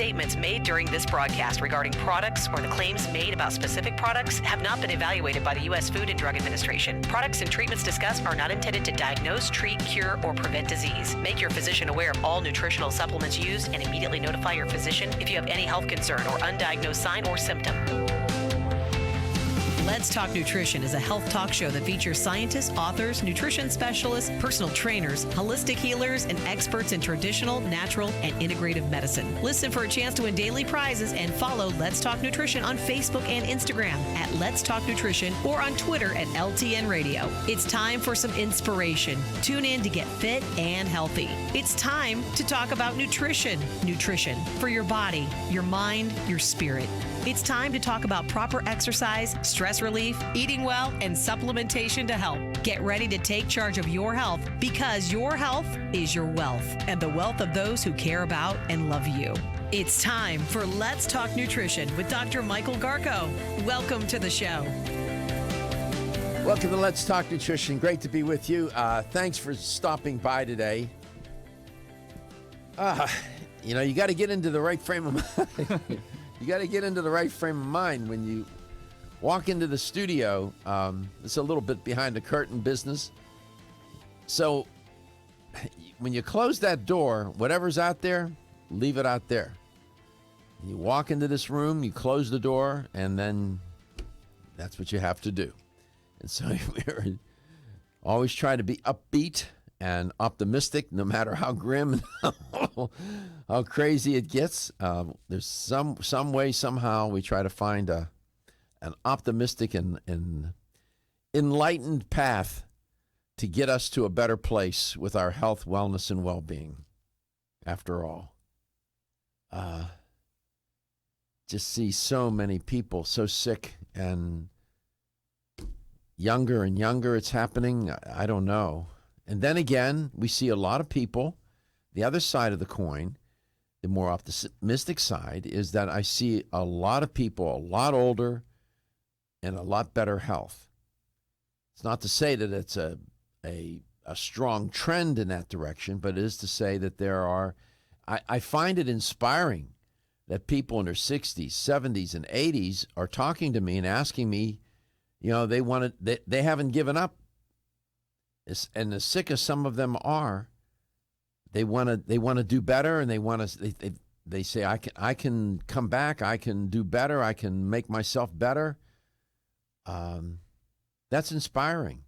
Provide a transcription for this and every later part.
statements made during this broadcast regarding products or the claims made about specific products have not been evaluated by the U.S. Food and Drug Administration. Products and treatments discussed are not intended to diagnose, treat, cure, or prevent disease. Make your physician aware of all nutritional supplements used and immediately notify your physician if you have any health concern or undiagnosed sign or symptom. Let's Talk Nutrition is a health talk show that features scientists, authors, nutrition specialists, personal trainers, holistic healers, and experts in traditional, natural, and integrative medicine. Listen for a chance to win daily prizes and follow Let's Talk Nutrition on Facebook and Instagram at Let's Talk Nutrition or on Twitter at LTN Radio. It's time for some inspiration. Tune in to get fit and healthy. It's time to talk about nutrition. Nutrition for your body, your mind, your spirit. It's time to talk about proper exercise, stress relief, eating well, and supplementation to help. Get ready to take charge of your health because your health is your wealth and the wealth of those who care about and love you. It's time for Let's Talk Nutrition with Dr. Michael Garko. Welcome to the show. Welcome to Let's Talk Nutrition. Great to be with you. Thanks for stopping by today. You got to get into the right frame of mind. You got to get into the right frame of mind when you walk into the studio. It's a little bit behind the curtain business. So when you close that door, whatever's out there, leave it out there. You walk into this room, you close the door, and then that's what you have to do. And so we're always trying to be upbeat and optimistic, no matter how grim and how crazy it gets. There's some way, somehow, we try to find an optimistic and enlightened path to get us to a better place with our health, wellness, and well-being. After all, just see so many people so sick and younger and younger. It's happening. I don't know. And then again, we see a lot of people, the other side of the coin, the more optimistic side, is that I see a lot of people a lot older and a lot better health. It's not to say that it's a strong trend in that direction, but it is to say that there are, I find it inspiring that people in their 60s, 70s, and 80s are talking to me and asking me, they haven't given up. And as sick as some of them are, they want to do better, and they say I can come back, I can do better, I can make myself better. That's inspiring.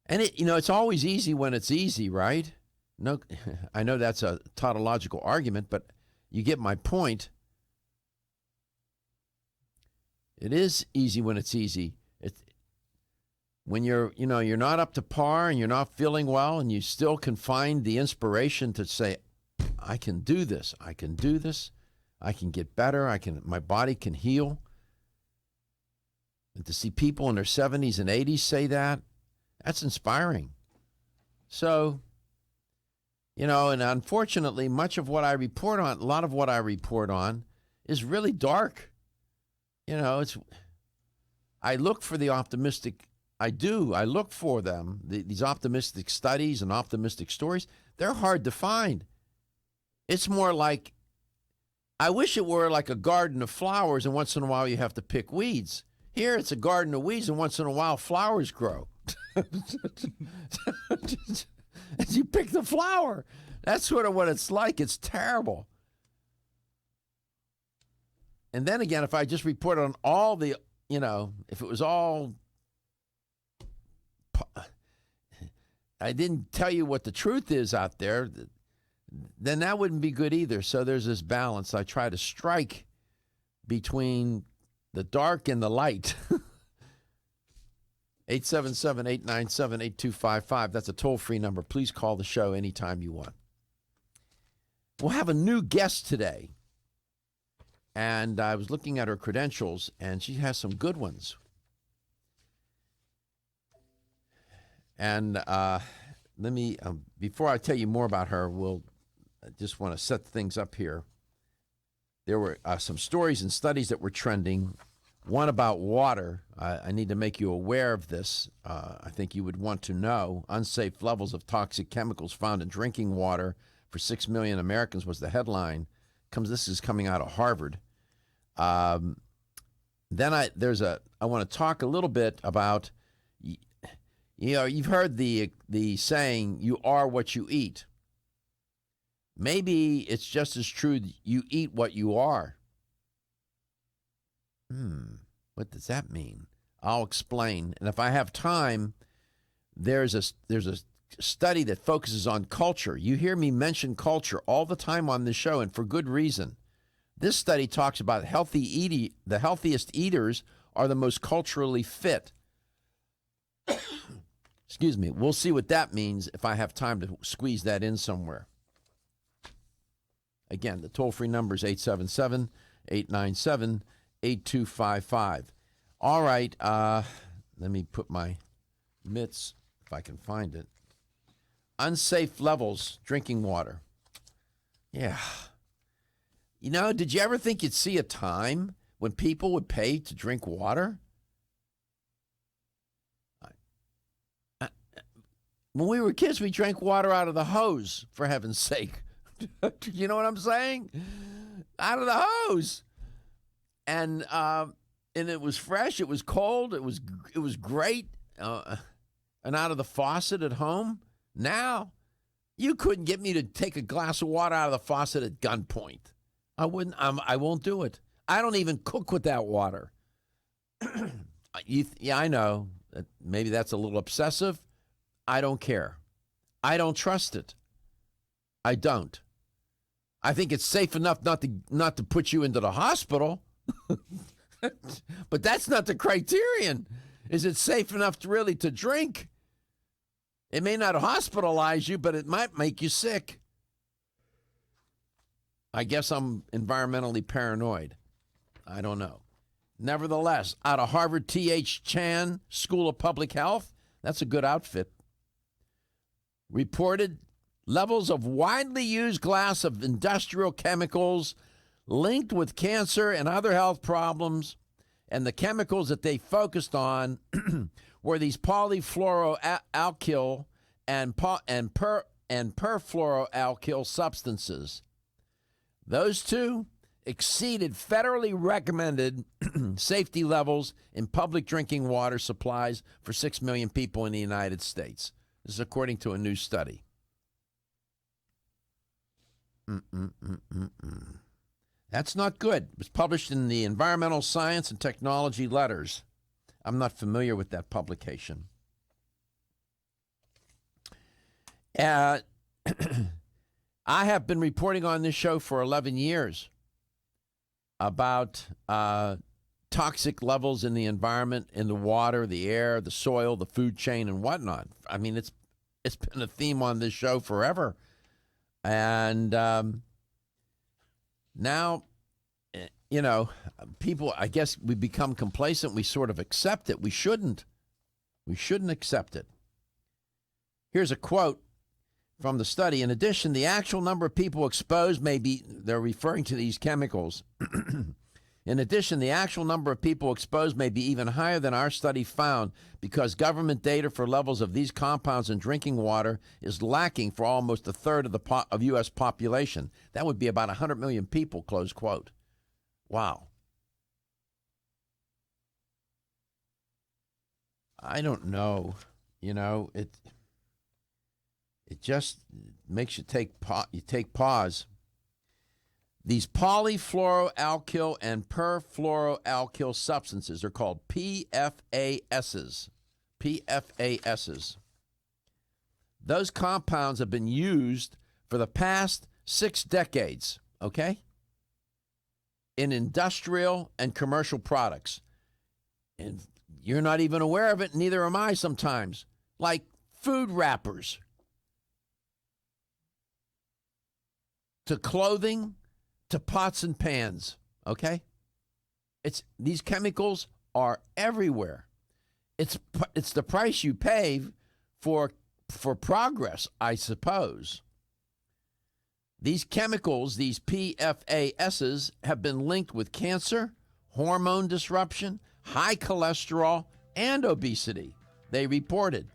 And it's always easy when it's easy, right? No, I know that's a tautological argument, but you get my point. It is easy when it's easy. When you're not up to par and you're not feeling well, and you still can find the inspiration to say, I can do this, I can do this, I can get better, my body can heal. And to see people in their 70s and 80s say that, that's inspiring. So, and unfortunately, a lot of what I report on is really dark. I look for the optimistic. I do. I look for them. These optimistic studies and optimistic stories, they're hard to find. It's more like, I wish it were like a garden of flowers, and once in a while you have to pick weeds. Here it's a garden of weeds, and once in a while flowers grow. As you pick the flower. That's sort of what it's like. It's terrible. And then again, if I just report on all the, if it was all, I didn't tell you what the truth is out there, then that wouldn't be good either. So there's this balance. I try to strike between the dark and the light. 877-897-8255. That's a toll-free number. Please call the show anytime you want. We'll have a new guest today. And I was looking at her credentials, and she has some good ones. And let me, before I tell you more about her, I just want to set things up here. There were some stories and studies that were trending. One about water. I need to make you aware of this. I think you would want to know. Unsafe levels of toxic chemicals found in drinking water for 6 million Americans was the headline. This is coming out of Harvard. Then I want to talk a little bit about, you've heard the saying, you are what you eat. Maybe it's just as true that you eat what you are. What does that mean? I'll explain. And if I have time, there's a study that focuses on culture. You hear me mention culture all the time on this show, and for good reason. This study talks about the healthiest eaters are the most culturally fit. Excuse me. We'll see what that means if I have time to squeeze that in somewhere. Again, the toll-free number is 877-897-8255. All right, let me put my mitts, if I can find it. Unsafe levels, drinking water. Yeah. Did you ever think you'd see a time when people would pay to drink water? When we were kids, we drank water out of the hose, for heaven's sake. You know what I'm saying? Out of the hose. And it was fresh, it was cold, it was great. And out of the faucet at home. Now, you couldn't get me to take a glass of water out of the faucet at gunpoint. I wouldn't. I won't do it. I don't even cook with that water. Yeah, I know. Maybe that's a little obsessive. I don't care. I don't trust it. I don't. I think it's safe enough not to put you into the hospital. But that's not the criterion. Is it safe enough to drink? It may not hospitalize you, but it might make you sick. I guess I'm environmentally paranoid. I don't know. Nevertheless, out of Harvard T.H. Chan School of Public Health, that's a good outfit, reported levels of widely used glass of industrial chemicals linked with cancer and other health problems. And the chemicals that they focused on were these polyfluoroalkyl and perfluoroalkyl substances. Those two exceeded federally recommended safety levels in public drinking water supplies for 6 million people in the United States. This is according to a new study. That's not good. It was published in the Environmental Science and Technology Letters. I'm not familiar with that publication. I have been reporting on this show for 11 years about toxic levels in the environment, in the water, the air, the soil, the food chain, and whatnot. I mean, it's been a theme on this show forever. And now, people, I guess we become complacent. We sort of accept it. We shouldn't. We shouldn't accept it. Here's a quote from the study. In addition, the actual number of people exposed they're referring to these chemicals. In addition, the actual number of people exposed may be even higher than our study found because government data for levels of these compounds in drinking water is lacking for almost a third of U.S. population. That would be about 100 million people, close quote. Wow. I don't know. It just makes you take pause. These polyfluoroalkyl and perfluoroalkyl substances are called PFASs. PFASs. Those compounds have been used for the past 6 decades, okay, in industrial and commercial products. And you're not even aware of it, neither am I sometimes. Like food wrappers, to clothing, to pots and pans, okay? These chemicals are everywhere. It's the price you pay for progress, I suppose. These chemicals, these PFASs, have been linked with cancer, hormone disruption, high cholesterol, and obesity, they reported.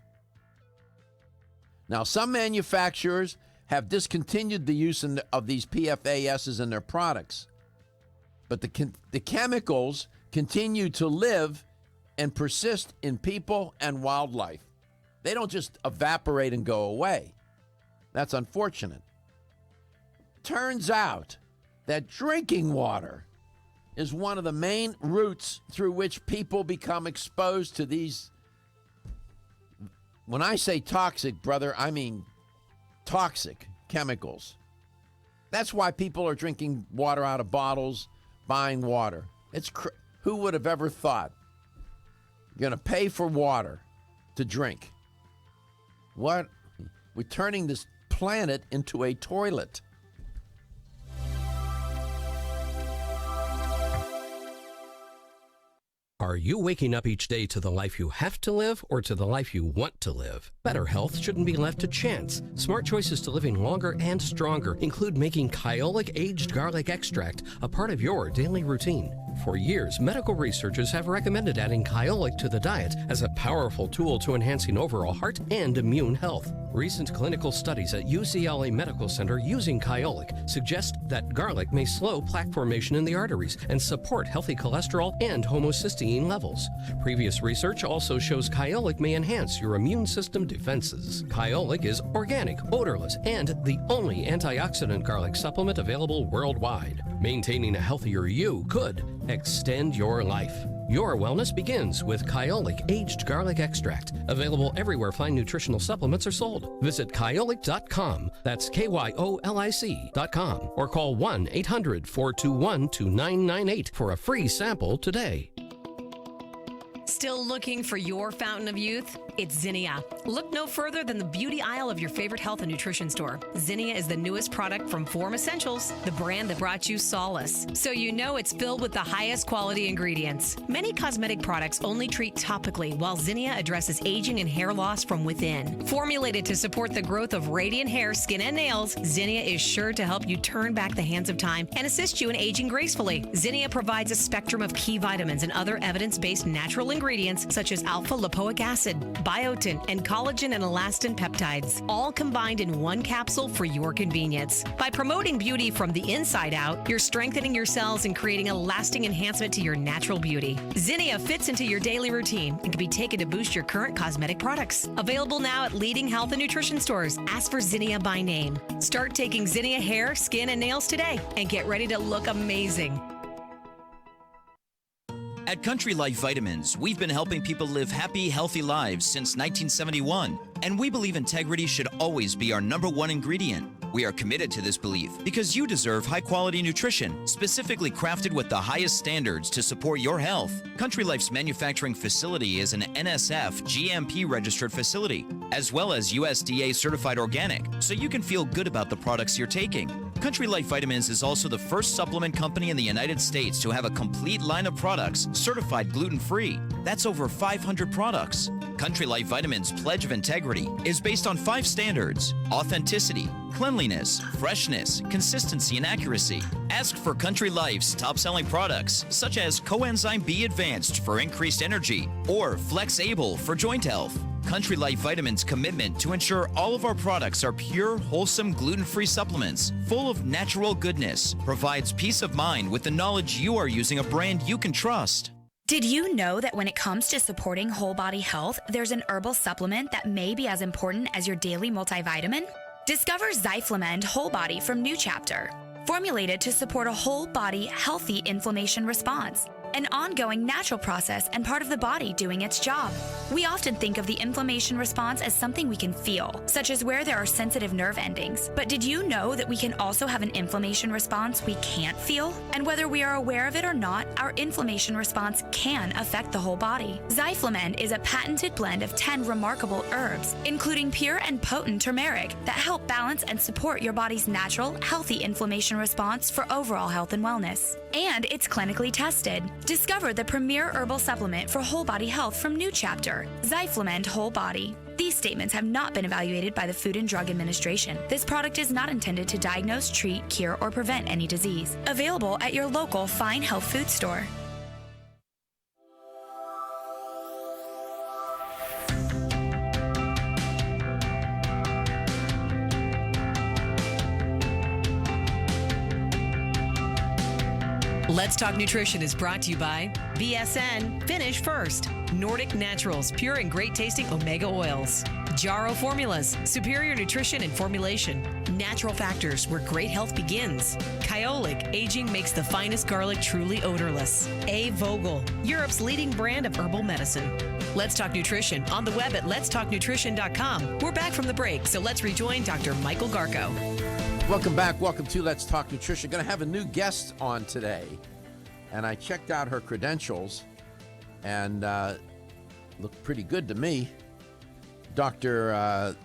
Now, some manufacturers have discontinued the use of these PFASs in their products. But the chemicals continue to live and persist in people and wildlife. They don't just evaporate and go away. That's unfortunate. Turns out that drinking water is one of the main routes through which people become exposed to these. When I say toxic, brother, I mean toxic chemicals. That's why people are drinking water out of bottles, buying water. Who would have ever thought you're going to pay for water to drink? What? We're turning this planet into a toilet. Are you waking up each day to the life you have to live or to the life you want to live? Better health shouldn't be left to chance. Smart choices to living longer and stronger include making Kyolic aged garlic extract a part of your daily routine. For years, medical researchers have recommended adding Kyolic to the diet as a powerful tool to enhancing overall heart and immune health. Recent clinical studies at UCLA Medical Center using Kyolic suggest that garlic may slow plaque formation in the arteries and support healthy cholesterol and homocysteine levels. Previous research also shows Kyolic may enhance your immune system defenses. Kyolic is organic, odorless, and the only antioxidant garlic supplement available worldwide. Maintaining a healthier you could extend your life. Your wellness begins with Kyolic aged garlic extract, available everywhere fine nutritional supplements are sold. Visit kyolic.com, that's KYOLIC.com, or call 1-800-421-2998 for a free sample today. Still looking for your fountain of youth? It's Zinnia. Look no further than the beauty aisle of your favorite health and nutrition store. Zinnia is the newest product from Form Essentials, the brand that brought you solace. So you know it's filled with the highest quality ingredients. Many cosmetic products only treat topically, while Zinnia addresses aging and hair loss from within. Formulated to support the growth of radiant hair, skin, and nails, Zinnia is sure to help you turn back the hands of time and assist you in aging gracefully. Zinnia provides a spectrum of key vitamins and other evidence-based natural ingredients such as alpha-lipoic acid, biotin, and collagen and elastin peptides, all combined in one capsule for your convenience. By promoting beauty from the inside out, you're strengthening your cells and creating a lasting enhancement to your natural beauty. Zinnia fits into your daily routine and can be taken to boost your current cosmetic products. Available now at leading health and nutrition stores. Ask for Zinnia by name. Start taking Zinnia hair, skin, and nails today and get ready to look amazing. At Country Life Vitamins, we've been helping people live happy, healthy lives since 1971, and we believe integrity should always be our #1 ingredient. We are committed to this belief because you deserve high-quality nutrition, specifically crafted with the highest standards to support your health. Country Life's manufacturing facility is an NSF GMP-registered facility, as well as USDA-certified organic, so you can feel good about the products you're taking. Country Life Vitamins is also the first supplement company in the United States to have a complete line of products certified gluten-free. That's over 500 products. Country Life Vitamins' pledge of integrity is based on 5 standards: authenticity, cleanliness, freshness, consistency, and accuracy. Ask for Country Life's top-selling products, such as Coenzyme B Advanced for increased energy or Flex Able for joint health. Country Life Vitamins' commitment to ensure all of our products are pure, wholesome, gluten-free supplements full of natural goodness provides peace of mind with the knowledge you are using a brand you can trust. Did you know that when it comes to supporting whole body health, there's an herbal supplement that may be as important as your daily multivitamin? Discover Zyflamend Whole Body from New Chapter, formulated to support a whole body healthy inflammation response, an ongoing natural process and part of the body doing its job. We often think of the inflammation response as something we can feel, such as where there are sensitive nerve endings. But did you know that we can also have an inflammation response we can't feel? And whether we are aware of it or not, our inflammation response can affect the whole body. Zyflamend is a patented blend of 10 remarkable herbs, including pure and potent turmeric, that help balance and support your body's natural, healthy inflammation response for overall health and wellness. And it's clinically tested. Discover the premier herbal supplement for whole body health from New Chapter, Zyflamend Whole Body. These statements have not been evaluated by the Food and Drug Administration. This product is not intended to diagnose, treat, cure, or prevent any disease. Available at your local fine health food store. Let's Talk Nutrition is brought to you by BSN, Finish First, Nordic Naturals, pure and great tasting omega oils, Jarrow Formulas, superior nutrition and formulation, Natural Factors, where great health begins, Kyolic, aging makes the finest garlic truly odorless, A. Vogel, Europe's leading brand of herbal medicine. Let's Talk Nutrition on the web at letstalknutrition.com. We're back from the break, so let's rejoin Dr. Michael Garko. Welcome back. Welcome to Let's Talk Nutrition. Going to have a new guest on today, and I checked out her credentials, and looked pretty good to me. Dr.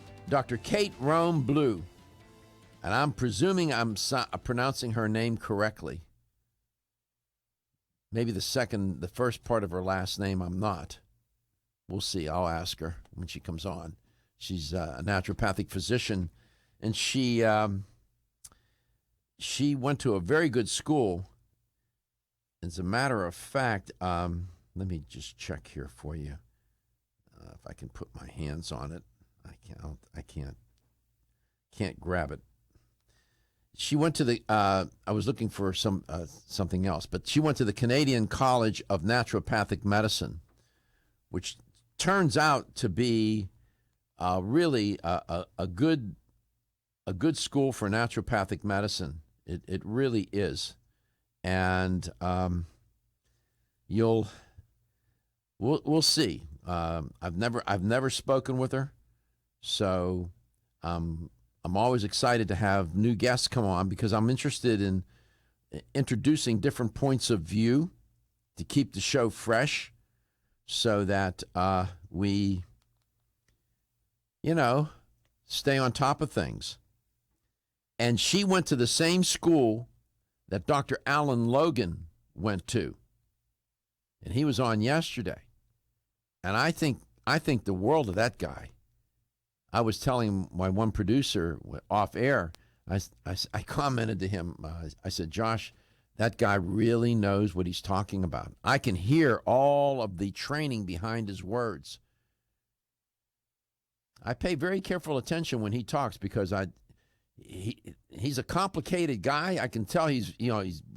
Kate Rheaume-Bleue, and I'm presuming I'm pronouncing her name correctly. Maybe the first part of her last name I'm not. We'll see. I'll ask her when she comes on. She's a naturopathic physician, and she went to a very good school. As a matter of fact, let me just check here for you. If I can put my hands on it. I can't grab it. She went to the, I was looking for something else, but she went to the Canadian College of Naturopathic Medicine, which turns out to be really a good school for naturopathic medicine. It really is, and we'll see. I've never spoken with her, so I'm always excited to have new guests come on because I'm interested in introducing different points of view to keep the show fresh, so that we, stay on top of things. And she went to the same school that Dr. Alan Logan went to. And he was on yesterday. And I think the world of that guy. I was telling my one producer off air, I commented to him, I said, Josh, that guy really knows what he's talking about. I can hear all of the training behind his words. I pay very careful attention when he talks because he's a complicated guy. I can tell he's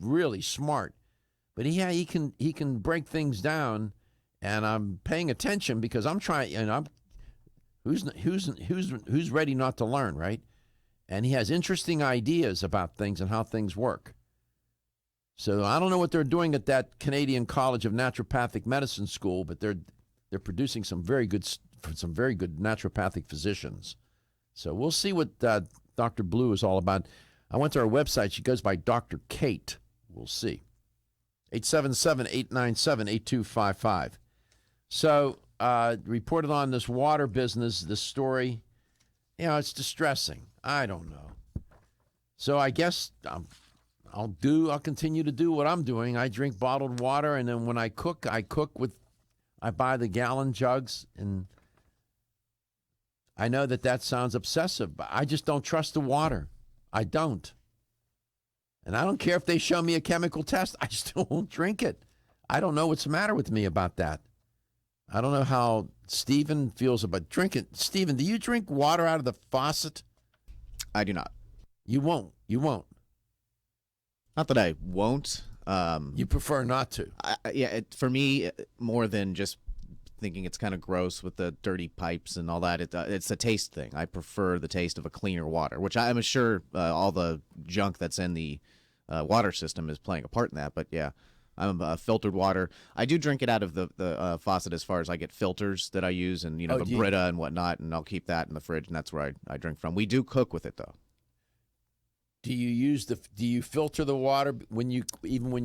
really smart, but he can break things down, and I'm paying attention because I'm trying. And I'm who's ready not to learn, right? And he has interesting ideas about things and how things work. So I don't know what they're doing at that Canadian College of Naturopathic Medicine school, but they're producing some very good naturopathic physicians. So we'll see what Dr. Blue is all about. I went to our website. She goes by Dr. Kate. We'll see. 877-897-8255. So reported on this water business, this story. It's distressing. I don't know. So I guess I'll continue to do what I'm doing. I drink bottled water, and then when I cook I buy the gallon jugs, and I know that sounds obsessive, but I just don't trust the water. I don't. And I don't care if they show me a chemical test. I still won't drink it. I don't know what's the matter with me about that. I don't know how Stephen feels about drinking. Stephen, do you drink water out of the faucet? I do not. You won't. Not that I won't. You prefer not to. For me, more than just thinking it's kind of gross with the dirty pipes and all that, it's a taste thing. I prefer the taste of a cleaner water, which I'm sure all the junk that's in the water system is playing a part in that. But yeah, I'm filtered water. I do drink it out of the faucet as far as I get filters that I use, and the Brita and whatnot, and I'll keep that in the fridge, and that's where I drink from. We do cook with it though. Do you filter the water when you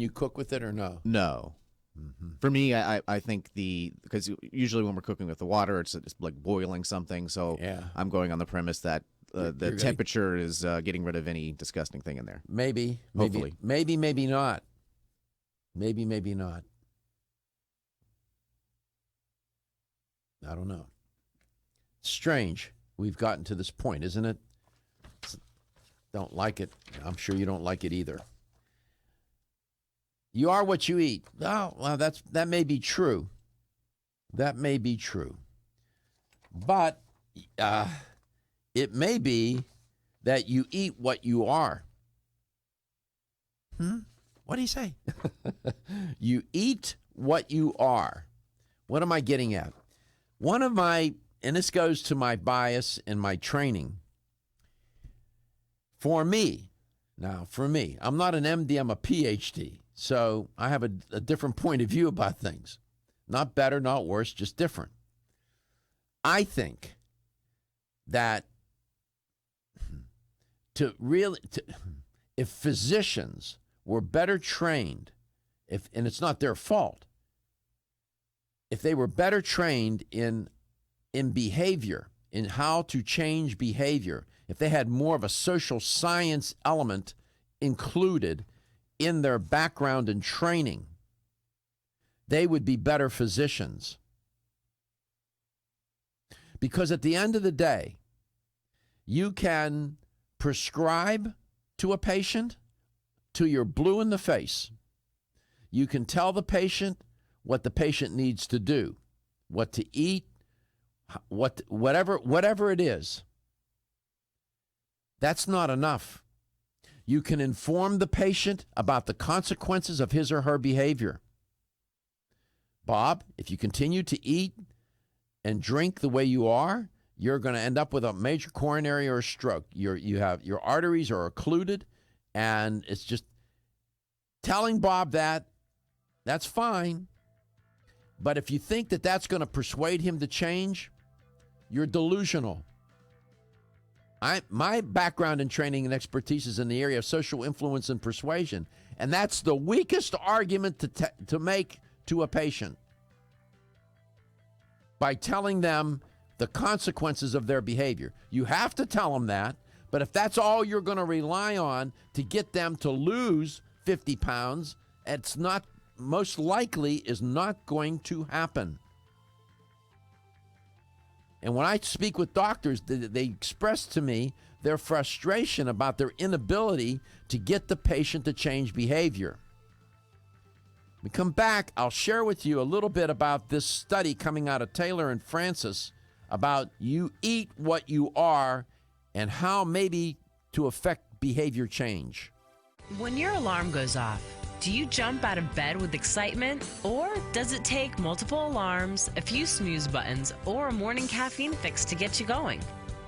cook with it, or no? No. Mm-hmm. For me, I think because usually when we're cooking with the water, it's like boiling something. So yeah. I'm going on the premise that the temperature is getting rid of any disgusting thing in there. Maybe, hopefully, maybe not. Maybe not. I don't know. Strange. We've gotten to this point, isn't it? Don't like it. I'm sure you don't like it either. You are what you eat. Oh, well, that may be true. That may be true. But it may be that you eat what you are. What did he say? You eat what you are. What am I getting at? One of my, and this goes to my bias and my training. For me, I'm not an MD, I'm a PhD. So I have a different point of view about things. Not better, not worse, just different. I think that if physicians were better trained, and it's not their fault, if they were better trained in behavior, in how to change behavior, if they had more of a social science element included in their background and training, they would be better physicians. Because at the end of the day, you can prescribe to a patient till you're blue in the face. You can tell the patient what the patient needs to do, what to eat, whatever it is. That's not enough. You can inform the patient about the consequences of his or her behavior. Bob, if you continue to eat and drink the way you are, you're going to end up with a major coronary or a stroke. Your arteries are occluded, and it's just telling Bob that's fine. But if you think that that's going to persuade him to change, you're delusional. My background and training and expertise is in the area of social influence and persuasion, and that's the weakest argument to make to a patient. By telling them the consequences of their behavior. You have to tell them that, but if that's all you're going to rely on to get them to lose 50 pounds, it's not, most likely is not going to happen. And when I speak with doctors, they express to me their frustration about their inability to get the patient to change behavior. When we come back, I'll share with you a little bit about this study coming out of Taylor and Francis about you eat what you are and how maybe to affect behavior change. When your alarm goes off, do you jump out of bed with excitement, or does it take multiple alarms, a few snooze buttons, or a morning caffeine fix to get you going?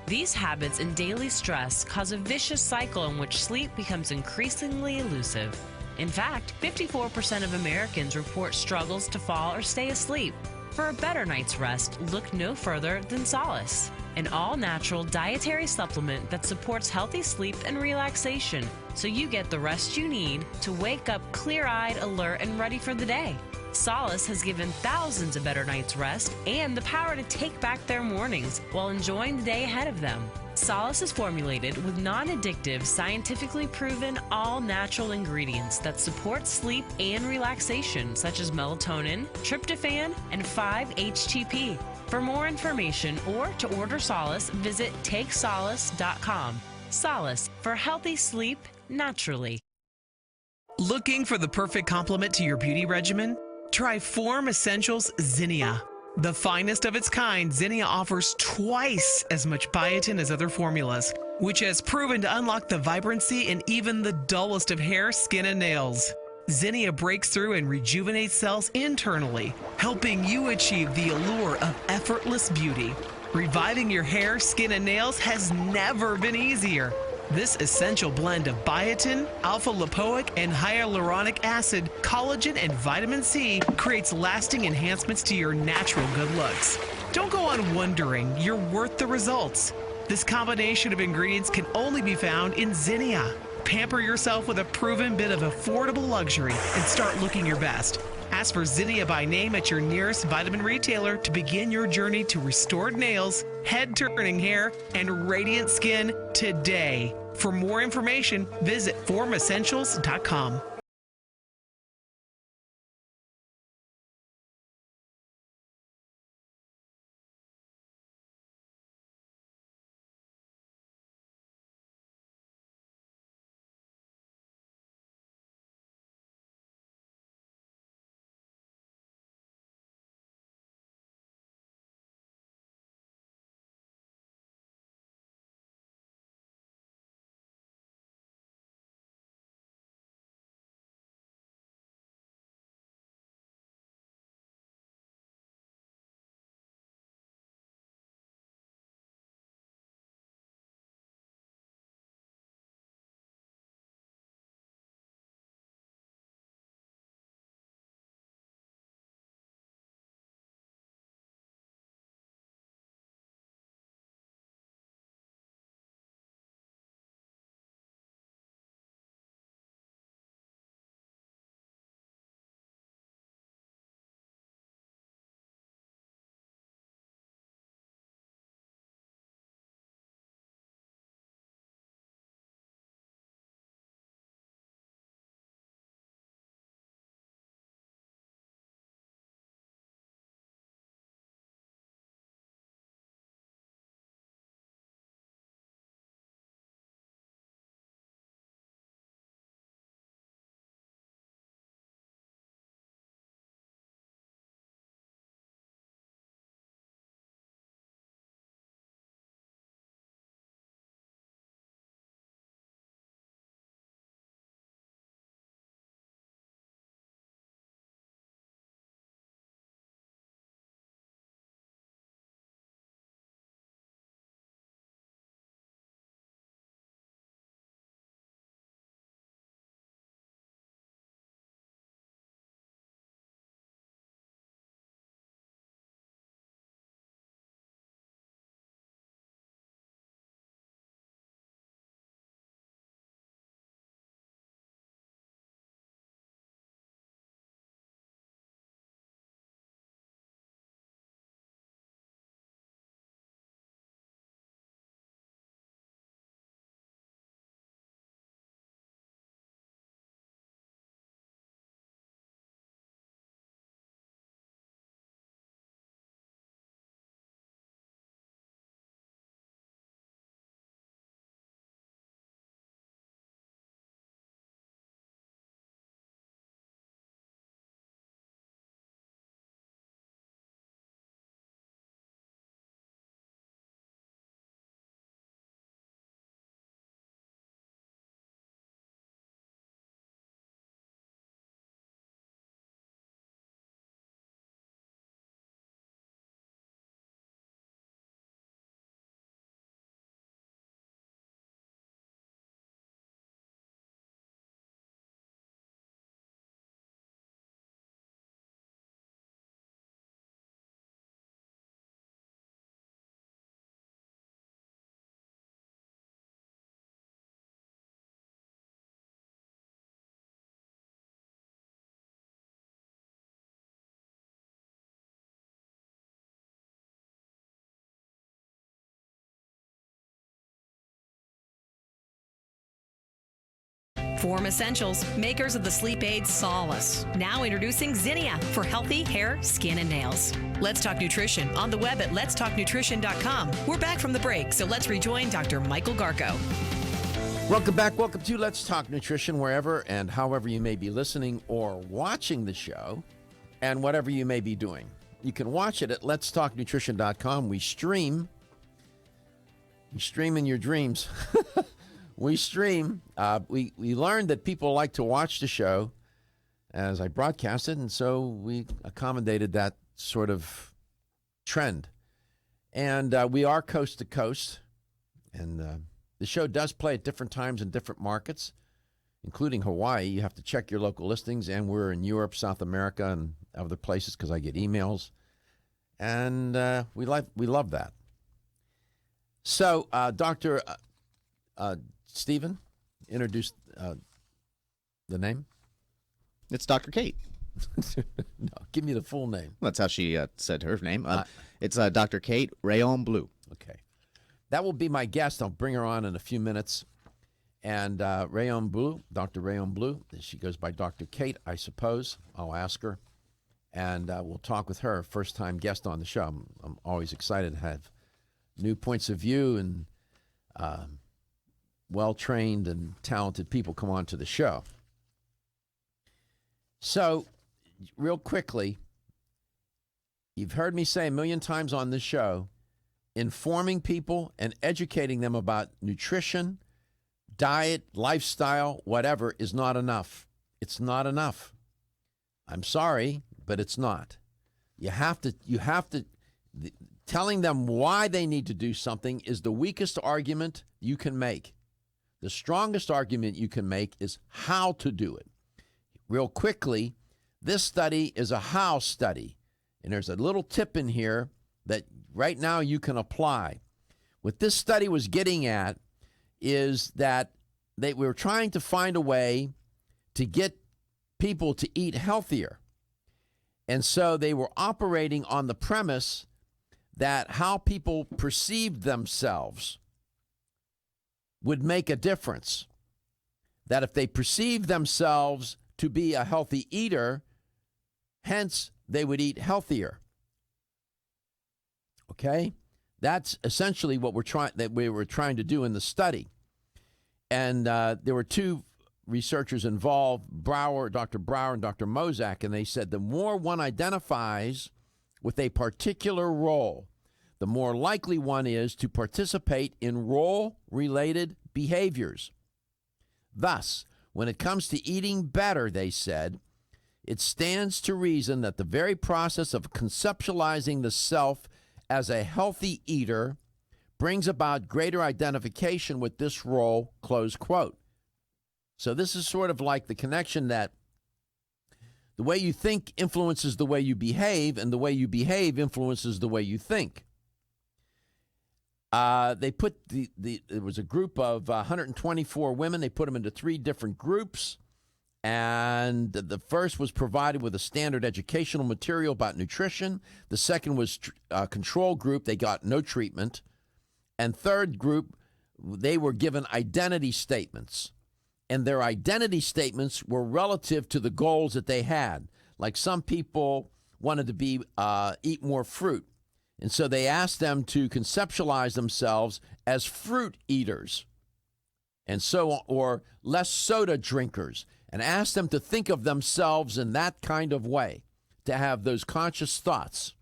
These habits and daily stress cause a vicious cycle in which sleep becomes increasingly elusive. In fact, 54% of Americans report struggles to fall or stay asleep. For a better night's rest, look no further than Solace, an all-natural dietary supplement that supports healthy sleep and relaxation, so you get the rest you need to wake up clear-eyed, alert, and ready for the day. Solace has given thousands a better night's rest and the power to take back their mornings while enjoying the day ahead of them. Solace is formulated with non-addictive, scientifically proven, all-natural ingredients that support sleep and relaxation, such as melatonin, tryptophan, and 5-HTP. For more information or to order Solace, visit takesolace.com. Solace, for healthy sleep naturally. Looking for the perfect complement to your beauty regimen? Try Form Essentials Zinnia. The finest of its kind, Zinnia offers twice as much biotin as other formulas, which has proven to unlock the vibrancy in even the dullest of hair, skin, and nails. Zinnia breaks through and rejuvenates cells internally, helping you achieve the allure of effortless beauty. Reviving your hair, skin, and nails has never been easier. This essential blend of biotin, alpha-lipoic, and hyaluronic acid, collagen, and vitamin C creates lasting enhancements to your natural good looks. Don't go on wondering, you're worth the results. This combination of ingredients can only be found in Zinnia. Pamper yourself with a proven bit of affordable luxury and start looking your best. Ask for Zinnia by name at your nearest vitamin retailer to begin your journey to restored nails, head-turning hair, and radiant skin today. For more information, visit formessentials.com. Form Essentials, makers of the sleep aid Solace. Now introducing Zinnia for healthy hair, skin, and nails. Let's Talk Nutrition on the web at letstalknutrition.com. We're back from the break, so let's rejoin Dr. Michael Garko. Welcome back. Welcome to Let's Talk Nutrition, wherever and however you may be listening or watching the show, and whatever you may be doing. You can watch it at letstalknutrition.com. We stream. We stream in your dreams. We stream. We learned that people like to watch the show as I broadcast it, and so we accommodated that sort of trend. And we are coast to coast, and the show does play at different times in different markets, including Hawaii. You have to check your local listings, and we're in Europe, South America, and other places because I get emails, and we love that. So, Dr. Stephen, introduce the name. It's Dr. Kate. No, give me the full name. That's how she said her name. It's Dr. Kate Rheaume-Bleue. Okay. That will be my guest. I'll bring her on in a few minutes. And Rheaume-Bleue, Dr. Rheaume-Bleue, she goes by Dr. Kate, I suppose. I'll ask her. And we'll talk with her, first-time guest on the show. I'm always excited to have new points of view and well-trained and talented people come on to the show. So, real quickly, you've heard me say a million times on this show, informing people and educating them about nutrition, diet, lifestyle, whatever, is not enough. It's not enough. I'm sorry, but it's not. You have to, telling them why they need to do something is the weakest argument you can make. The strongest argument you can make is how to do it. Real quickly, this study is a how study. And there's a little tip in here that right now you can apply. What this study was getting at is that we were trying to find a way to get people to eat healthier. And so they were operating on the premise that how people perceived themselves would make a difference. That if they perceived themselves to be a healthy eater, hence they would eat healthier. Okay? That's essentially what we were trying to do in the study. And there were two researchers involved, Dr. Brower and Dr. Mozak, and they said the more one identifies with a particular role, the more likely one is to participate in role-related behaviors. Thus, when it comes to eating better, they said, it stands to reason that the very process of conceptualizing the self as a healthy eater brings about greater identification with this role, close quote. So this is sort of like the connection that the way you think influences the way you behave, and the way you behave influences the way you think. They put it was a group of 124 women. They put them into three different groups. And the first was provided with a standard educational material about nutrition. The second was a control group. They got no treatment. And third group, they were given identity statements. And their identity statements were relative to the goals that they had. Like some people wanted to eat more fruit. And so they asked them to conceptualize themselves as fruit eaters. And so, or less soda drinkers. And asked them to think of themselves in that kind of way, to have those conscious thoughts.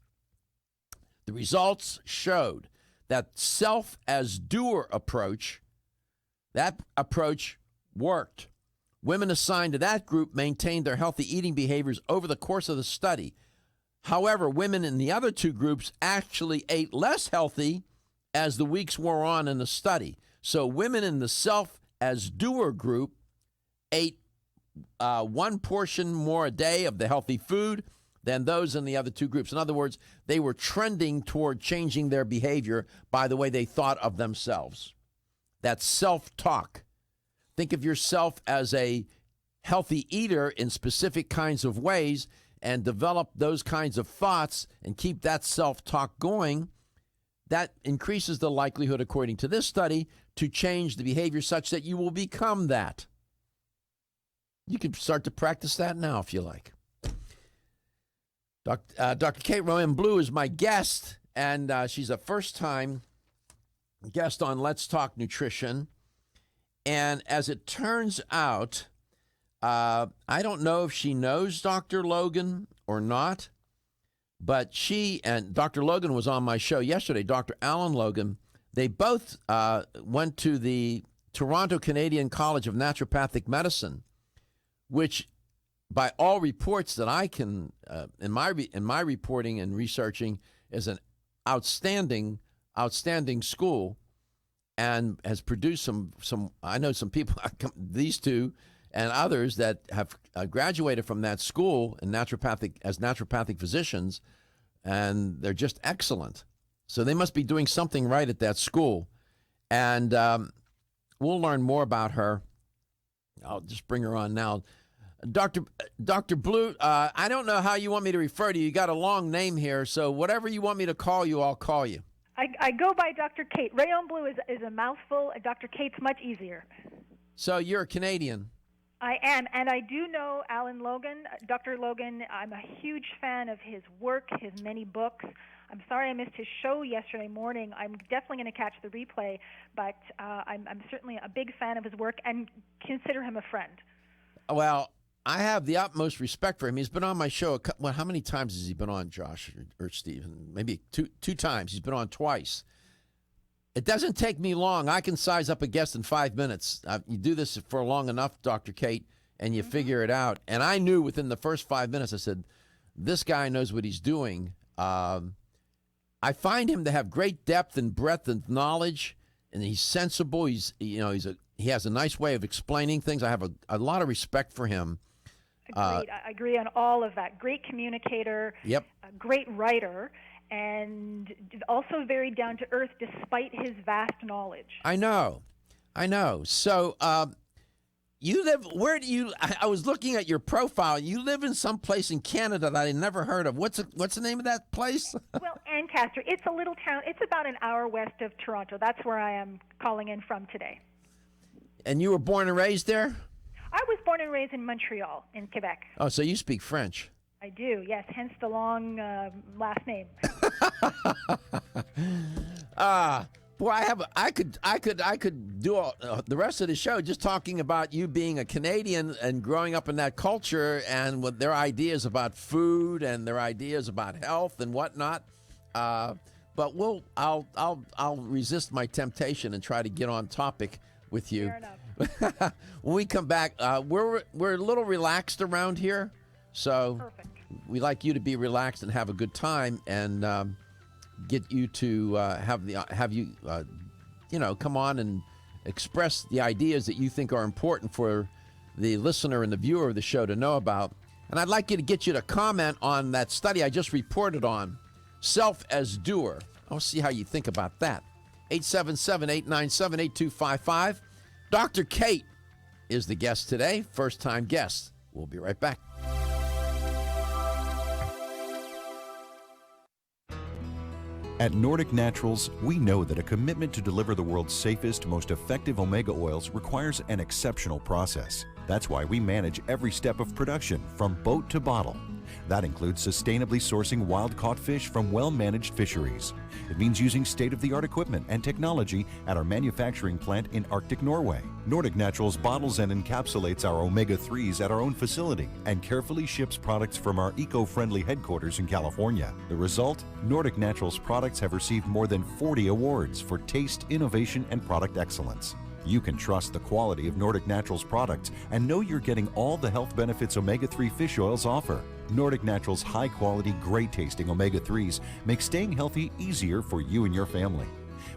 The results showed that self as doer approach, that approach worked. Women assigned to that group maintained their healthy eating behaviors over the course of the study. However, women in the other two groups actually ate less healthy as the weeks wore on in the study. So women in the self as doer group ate one portion more a day of the healthy food than those in the other two groups. In other words, they were trending toward changing their behavior by the way they thought of themselves. That's self-talk. Think of yourself as a healthy eater in specific kinds of ways and develop those kinds of thoughts and keep that self-talk going. That increases the likelihood, according to this study, to change the behavior such that you will become that. You can start to practice that now if you like. Dr. Kate Rheaume-Bleue is my guest, and she's a first-time guest on Let's Talk Nutrition. And as it turns out, I don't know if she knows Dr. Logan or not, but she and Dr. Logan was on my show yesterday, Dr. Alan Logan. They both went to the Toronto Canadian College of Naturopathic Medicine, which by all reports that I can, in my reporting and researching, is an outstanding school, and has produced some. I know some people, these two and others that have graduated from that school in naturopathic physicians, and they're just excellent. So they must be doing something right at that school, and we'll learn more about her. I'll just bring her on now. Dr. Blue, I don't know how you want me to refer to you. You got a long name here, so whatever you want me to call you, I'll call you. I go by Dr. Kate. Rheaume-Bleue is a mouthful. Dr. Kate's much easier. So you're a Canadian. I am, and I do know Alan Logan. Dr. Logan, I'm a huge fan of his work, his many books. I'm sorry I missed his show yesterday morning. I'm definitely going to catch the replay, but I'm certainly a big fan of his work and consider him a friend. Well, I have the utmost respect for him. He's been on my show. How many times has he been on, Josh or Stephen? Maybe two times. He's been on twice. It doesn't take me long. I can size up a guest in 5 minutes. You do this for long enough, Dr. Kate, and you figure it out. And I knew within the first 5 minutes, I said, this guy knows what he's doing. I find him to have great depth and breadth of knowledge, and he's sensible. He has a nice way of explaining things. I have a lot of respect for him. Agreed. I agree on all of that. Great communicator, Yep. A great writer, and also very down to earth despite his vast knowledge. I know. So you live, where do you, I was looking at your profile. You live in some place in Canada that I never heard of. What's the name of that place? Well, Ancaster. It's a little town. It's about an hour west of Toronto. That's where I am calling in from today. And you were born and raised there? I was born and raised in Montreal, in Quebec. Oh, so you speak French. I do, yes, hence the long last name. Boy, I could do the rest of the show just talking about you being a Canadian and growing up in that culture and with their ideas about food and their ideas about health and whatnot. But I'll resist my temptation and try to get on topic with you. Fair enough. When we come back, we're a little relaxed around here, so Perfect. we like you to be relaxed and have a good time, and get you to have you come on and express the ideas that you think are important for the listener and the viewer of the show to know about. And I'd like you to get you to comment on that study I just reported on, self as doer. I'll see how you think about that. 877-897-8255. Dr. Kate is the guest today, first-time guest. We'll be right back. At Nordic Naturals, we know that a commitment to deliver the world's safest, most effective omega oils requires an exceptional process. That's why we manage every step of production, from boat to bottle. That includes sustainably sourcing wild-caught fish from well-managed fisheries. It means using state-of-the-art equipment and technology at our manufacturing plant in Arctic Norway. Nordic Naturals bottles and encapsulates our omega-3s at our own facility and carefully ships products from our eco-friendly headquarters in California. The result? Nordic Naturals products have received more than 40 awards for taste, innovation, and product excellence. You can trust the quality of Nordic Naturals products and know you're getting all the health benefits omega-3 fish oils offer. Nordic Naturals' high-quality, great-tasting omega-3s make staying healthy easier for you and your family.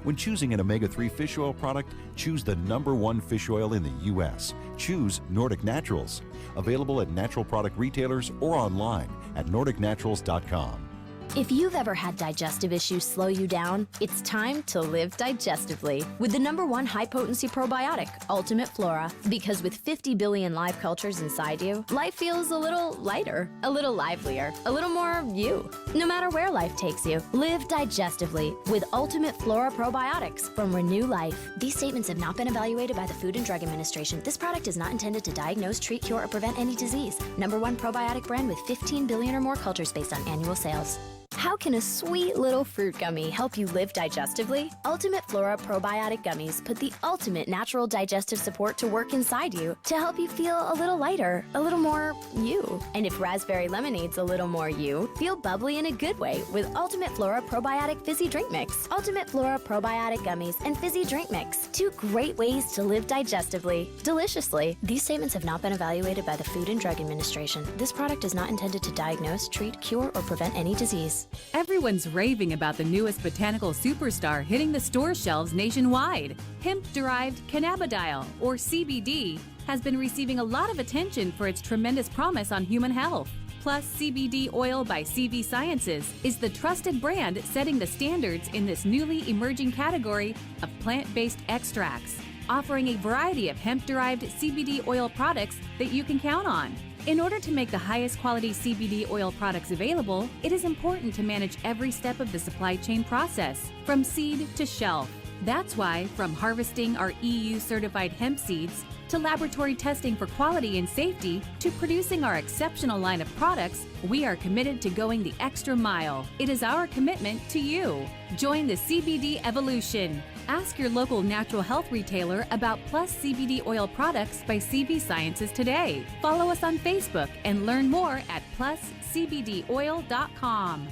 When choosing an omega-3 fish oil product, choose the #1 fish oil in the U.S. Choose Nordic Naturals. Available at natural product retailers or online at NordicNaturals.com. If you've ever had digestive issues slow you down, it's time to live digestively with the #1 high-potency probiotic, Ultimate Flora. Because with 50 billion live cultures inside you, life feels a little lighter, a little livelier, a little more you. No matter where life takes you, live digestively with Ultimate Flora probiotics from Renew Life. These statements have not been evaluated by the Food and Drug Administration. This product is not intended to diagnose, treat, cure, or prevent any disease. #1 probiotic brand with 15 billion or more cultures based on annual sales. How can a sweet little fruit gummy help you live digestively? Ultimate Flora Probiotic Gummies put the ultimate natural digestive support to work inside you to help you feel a little lighter, a little more you. And if raspberry lemonade's a little more you, feel bubbly in a good way with Ultimate Flora Probiotic Fizzy Drink Mix. Ultimate Flora Probiotic Gummies and Fizzy Drink Mix. 2 great ways to live digestively, deliciously. These statements have not been evaluated by the Food and Drug Administration. This product is not intended to diagnose, treat, cure, or prevent any disease. Everyone's raving about the newest botanical superstar hitting the store shelves nationwide. Hemp-derived cannabidiol, or CBD, has been receiving a lot of attention for its tremendous promise on human health. Plus, CBD Oil by CV Sciences is the trusted brand setting the standards in this newly emerging category of plant-based extracts, offering a variety of hemp-derived CBD oil products that you can count on. In order to make the highest quality CBD oil products available, it is important to manage every step of the supply chain process, from seed to shelf. That's why, from harvesting our EU-certified hemp seeds, to laboratory testing for quality and safety, to producing our exceptional line of products, we are committed to going the extra mile. It is our commitment to you. Join the CBD evolution. Ask your local natural health retailer about Plus CBD oil products by CV Sciences today. Follow us on Facebook and learn more at pluscbdoil.com.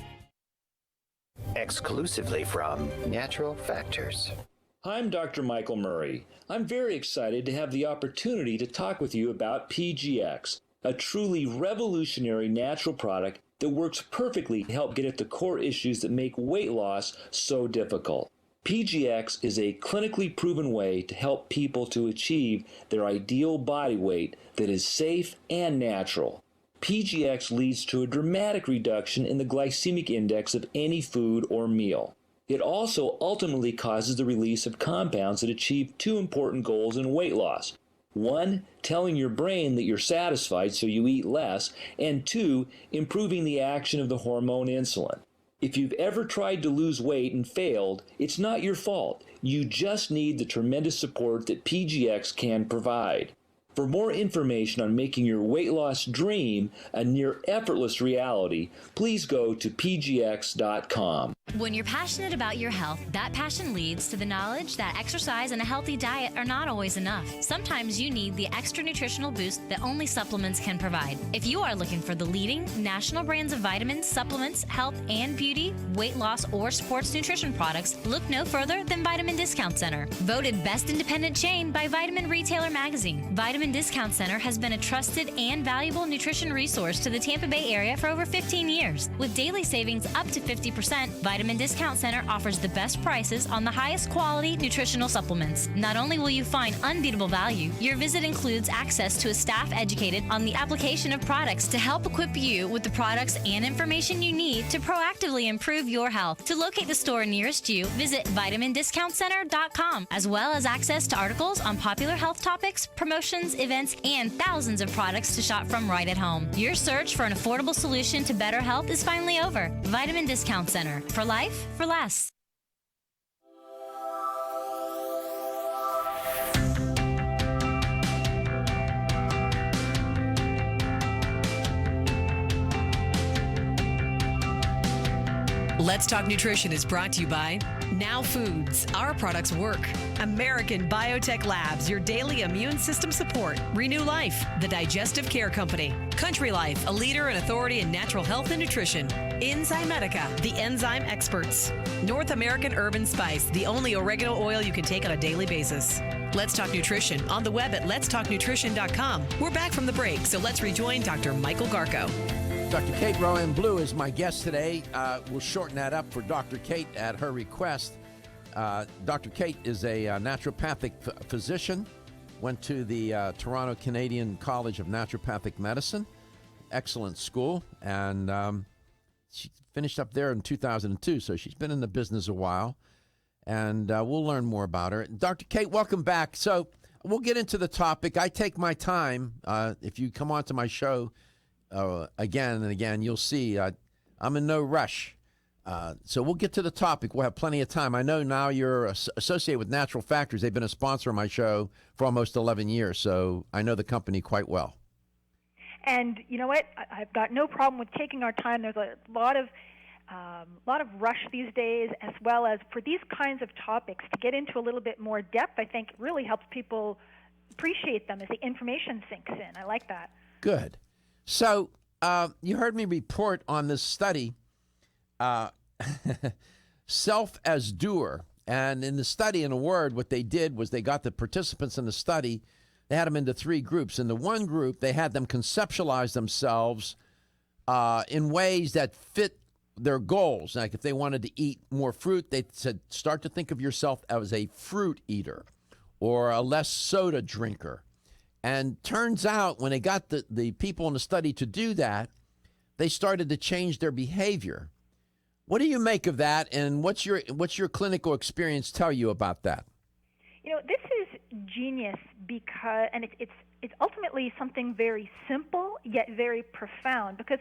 Exclusively from Natural Factors. I'm Dr. Michael Murray. I'm very excited to have the opportunity to talk with you about PGX, a truly revolutionary natural product that works perfectly to help get at the core issues that make weight loss so difficult. PGX is a clinically proven way to help people to achieve their ideal body weight that is safe and natural. PGX leads to a dramatic reduction in the glycemic index of any food or meal. It also ultimately causes the release of compounds that achieve 2 important goals in weight loss. 1, telling your brain that you're satisfied so you eat less, and 2, improving the action of the hormone insulin. If you've ever tried to lose weight and failed, it's not your fault. You just need the tremendous support that PGX can provide. For more information on making your weight loss dream a near effortless reality, please go to pgx.com. When you're passionate about your health, that passion leads to the knowledge that exercise and a healthy diet are not always enough. Sometimes you need the extra nutritional boost that only supplements can provide. If you are looking for the leading national brands of vitamins, supplements, health and beauty, weight loss, or sports nutrition products, look no further than Vitamin Discount Center. Voted best independent chain by Vitamin Retailer Magazine, Vitamin Discount Center has been a trusted and valuable nutrition resource to the Tampa Bay area for over 15 years. With daily savings up to 50%, Vitamin Discount Center offers the best prices on the highest quality nutritional supplements. Not only will you find unbeatable value, your visit includes access to a staff educated on the application of products to help equip you with the products and information you need to proactively improve your health. To locate the store nearest you, visit vitamindiscountcenter.com, as well as access to articles on popular health topics, promotions, events, and thousands of products to shop from right at home. Your search for an affordable solution to better health is finally over. Vitamin Discount Center. For life, for less. Let's Talk Nutrition is brought to you by Now Foods. Our products work. American Biotech Labs, your daily immune system support. Renew Life, the digestive care company. Country Life, a leader and authority in natural health and nutrition. Enzymedica, the enzyme experts. North American Herb and Spice, the only oregano oil you can take on a daily basis. Let's Talk Nutrition on the web at letstalknutrition.com. We're back from the break, so let's rejoin Dr. Michael Garko. Dr. Kate Rheaume-Bleue is my guest today. We'll shorten that up for Dr. Kate at her request. Dr. Kate is a naturopathic physician, went to the Toronto Canadian College of Naturopathic Medicine, excellent school, and she finished up there in 2002, so she's been in the business a while, and we'll learn more about her. Dr. Kate, welcome back. So we'll get into the topic. I take my time. If you come onto my show again and again, you'll see I'm in no rush. So we'll get to the topic. We'll have plenty of time. I know now you're associated with Natural Factors. They've been a sponsor of my show for almost 11 years, so I know the company quite well. And you know what? I've got no problem with taking our time. There's a lot of rush these days, as well as for these kinds of topics to get into a little bit more depth. I think really helps people appreciate them as the information sinks in. I like that. Good. So you heard me report on this study, self as doer. And in the study, in a word, what they did was they got the participants in the study. They had them into 3 groups. In the one group, they had them conceptualize themselves in ways that fit their goals. Like if they wanted to eat more fruit, they said, start to think of yourself as a fruit eater or a less soda drinker. And turns out when they got the people in the study to do that, they started to change their behavior. What do you make of that, and what's your clinical experience tell you about that? You know, this is genius because, and it's ultimately something very simple yet very profound. Because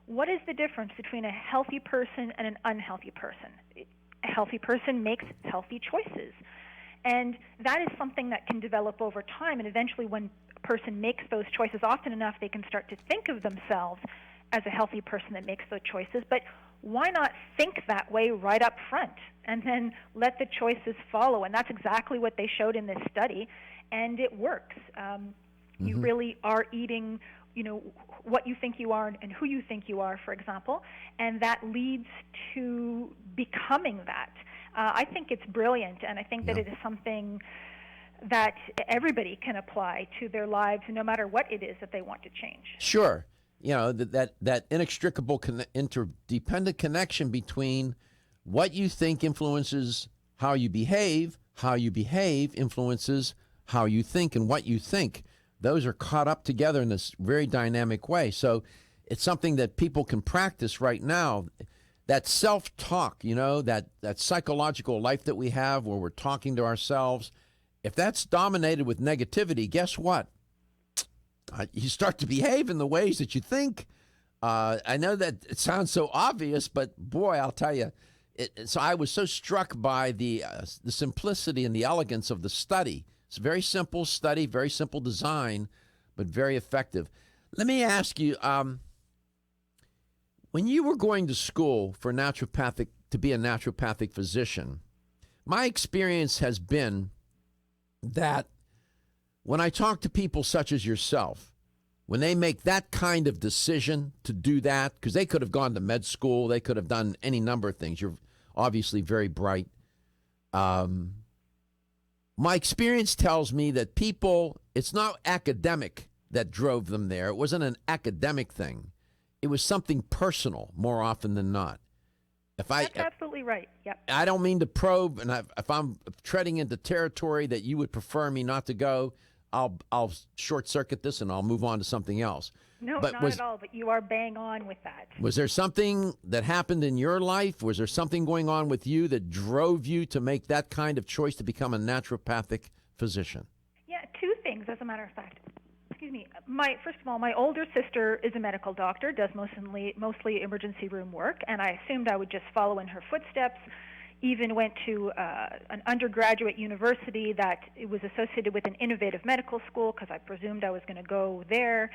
what is the difference between a healthy person and an unhealthy person? A healthy person makes healthy choices, and that is something that can develop over time. And eventually, when a person makes those choices often enough, they can start to think of themselves as a healthy person that makes those choices. But why not think that way right up front and then let the choices follow? And that's exactly what they showed in this study, and it works. You really are eating, you know, what you think you are and who you think you are, for example, and that leads to becoming that. I think it's brilliant, and I think that it is something that everybody can apply to their lives, no matter what it is that they want to change. Sure. You know, that inextricable interdependent connection between what you think influences how you behave influences how you think, and what you think. Those are caught up together in this very dynamic way. So it's something that people can practice right now. That self-talk, you know, that psychological life that we have where we're talking to ourselves, if that's dominated with negativity, guess what? You start to behave in the ways that you think. I know that it sounds so obvious, but boy, I'll tell you. So I was so struck by the simplicity and the elegance of the study. It's a very simple study, very simple design, but very effective. Let me ask you, when you were going to school for to be a naturopathic physician, my experience has been that when I talk to people such as yourself, when they make that kind of decision to do that, because they could have gone to med school, they could have done any number of things. You're obviously very bright. My experience tells me that people, it's not academic that drove them there. It wasn't an academic thing. It was something personal more often than not. That's absolutely right. Yep. I don't mean to probe, and if I'm treading into territory that you would prefer me not to go, I'll short circuit this and I'll move on to something else. No, not at all, but you are bang on with that. Was there something that happened in your life? Was there something going on with you that drove you to make that kind of choice to become a naturopathic physician? Yeah, 2 things, as a matter of fact. Excuse me. First of all, my older sister is a medical doctor, does mostly emergency room work, and I assumed I would just follow in her footsteps. Even went to an undergraduate university that was associated with an innovative medical school because I presumed I was going to go there.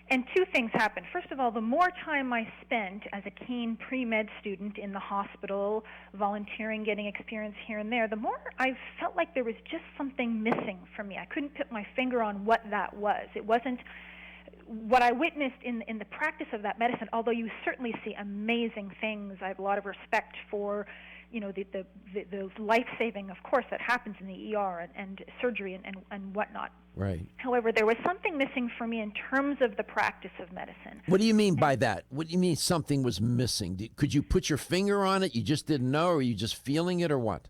And 2 things happened. First of all, the more time I spent as a keen pre-med student in the hospital, volunteering, getting experience here and there, the more I felt like there was just something missing for me. I couldn't put my finger on what that was. It wasn't what I witnessed in the practice of that medicine, although you certainly see amazing things. I have a lot of respect for, you know, the life-saving, of course, that happens in the ER and surgery and whatnot. Right. However, there was something missing for me in terms of the practice of medicine. What do you mean by that? What do you mean something was missing? Could you put your finger on it? You just didn't know, or were you just feeling it, or what?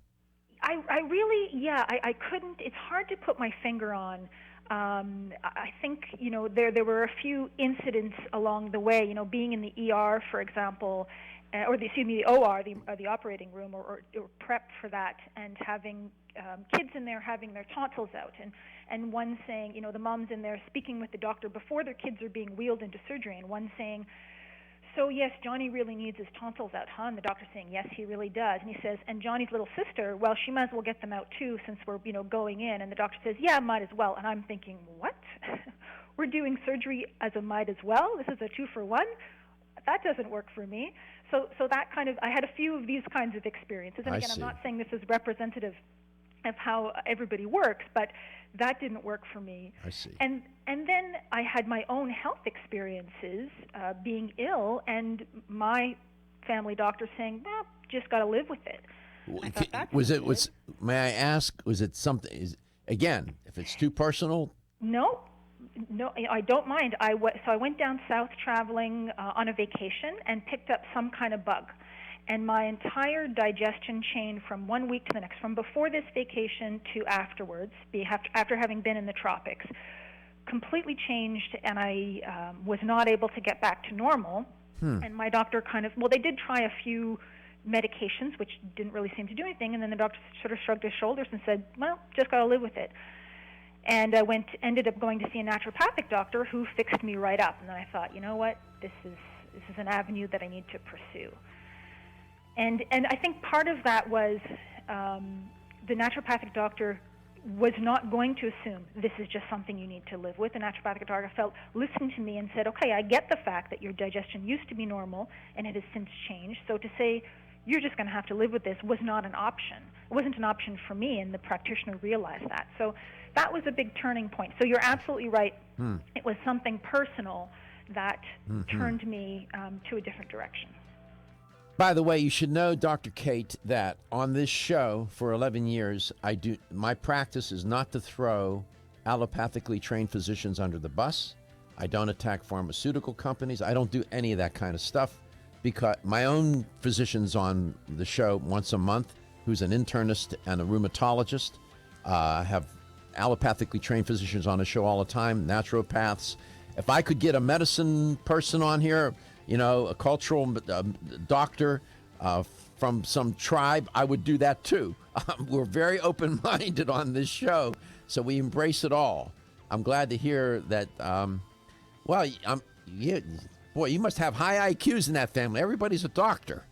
I really, I couldn't. It's hard to put my finger on. I think, there were a few incidents along the way, being in the ER, for example, the OR, the operating room, or prepped for that, and having kids in there having their tonsils out, and one saying, the mom's in there speaking with the doctor before their kids are being wheeled into surgery, and one saying, so yes, Johnny really needs his tonsils out, huh? And the doctor's saying, yes, he really does. And he says, and Johnny's little sister, well, she might as well get them out too, since we're, going in. And the doctor says, yeah, might as well. And I'm thinking, what? We're doing surgery as a might as well? This is a 2-for-1? That doesn't work for me. So that kind of, I had a few of these kinds of experiences. And again, I'm not saying this is representative of how everybody works, but that didn't work for me. I see. And then I had my own health experiences, being ill, and my family doctor saying, well, just got to live with it. May I ask, was it something, again, if it's too personal? No, I don't mind. So I went down south traveling on a vacation and picked up some kind of bug. And my entire digestion chain from one week to the next, from before this vacation to afterwards, after having been in the tropics, completely changed, and I was not able to get back to normal. And my doctor they did try a few medications, which didn't really seem to do anything, and then the doctor sort of shrugged his shoulders and said, well, just got to live with it. And I ended up going to see a naturopathic doctor who fixed me right up. And then I thought, you know what, this is an avenue that I need to pursue. And I think part of that was the naturopathic doctor was not going to assume this is just something you need to live with. The naturopathic doctor listened to me and said, okay, I get the fact that your digestion used to be normal and it has since changed. So to say you're just going to have to live with this was not an option. It wasn't an option for me, and the practitioner realized that. So that was a big turning point. So you're absolutely right. It was something personal that turned me to a different direction. By the way, you should know, Dr. Kate, that on this show for 11 years, my practice is not to throw allopathically trained physicians under the bus. I don't attack pharmaceutical companies. I don't do any of that kind of stuff, because my own physician's on the show once a month, who's an internist and a rheumatologist. I have allopathically trained physicians on the show all the time, naturopaths. If I could get a medicine person on here, a cultural doctor from some tribe, I would do that too. We're very open-minded on this show, so we embrace it all. I'm glad to hear that. You must have high IQs in that family. Everybody's a doctor.